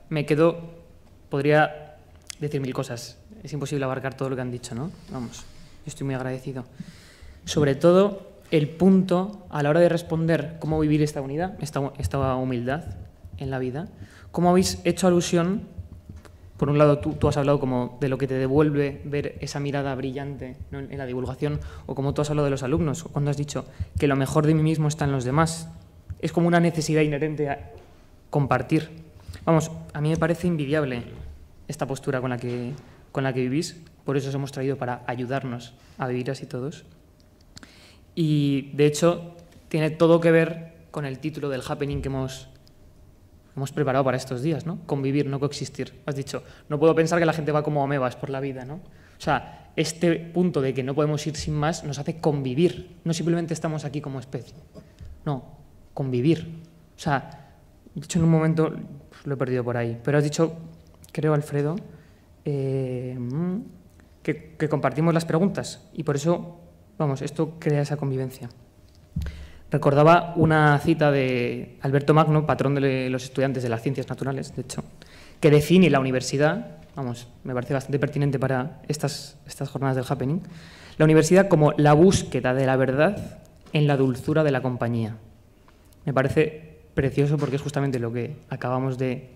podría decir 1000 cosas. Es imposible abarcar todo lo que han dicho, ¿no? Vamos, yo estoy muy agradecido. Sobre todo, el punto a la hora de responder cómo vivir esta unidad, esta humildad en la vida, cómo habéis hecho alusión. Por un lado, tú has hablado como de lo que te devuelve ver esa mirada brillante, ¿no?, en la divulgación, o como tú has hablado de los alumnos, o cuando has dicho que lo mejor de mí mismo está en los demás. Es como una necesidad inherente a compartir. Vamos, a mí me parece envidiable esta postura con la que vivís, por eso os hemos traído para ayudarnos a vivir así todos. Y, de hecho, tiene todo que ver con el título del happening que hemos preparado para estos días, ¿no? Convivir, no coexistir. Has dicho, no puedo pensar que la gente va como amebas por la vida, ¿no? O sea, este punto de que no podemos ir sin más nos hace convivir. No simplemente estamos aquí como especie. No, convivir. O sea, de hecho en un momento lo he perdido por ahí, pero has dicho, creo, Alfredo, que compartimos las preguntas y por eso, vamos, esto crea esa convivencia. Recordaba una cita de Alberto Magno, patrón de los estudiantes de las ciencias naturales, de hecho, que define la universidad, vamos, me parece bastante pertinente para estas jornadas del happening, la universidad como la búsqueda de la verdad en la dulzura de la compañía. Me parece precioso porque es justamente lo que acabamos de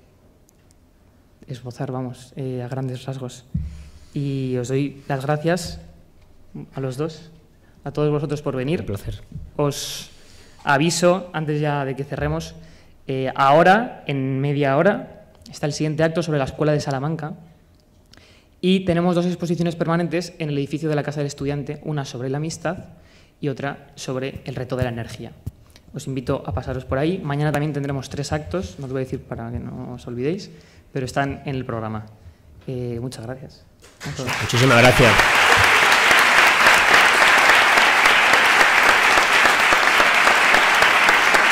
esbozar, vamos, a grandes rasgos. Y os doy las gracias a los dos, a todos vosotros por venir. Un placer. Os aviso, antes ya de que cerremos, ahora, en media hora, está el siguiente acto sobre la Escuela de Salamanca y tenemos 2 exposiciones permanentes en el edificio de la Casa del Estudiante, una sobre la amistad y otra sobre el reto de la energía. Os invito a pasaros por ahí. Mañana también tendremos 3 actos, no os voy a decir para que no os olvidéis, pero están en el programa. Muchas gracias. Muchísimas gracias.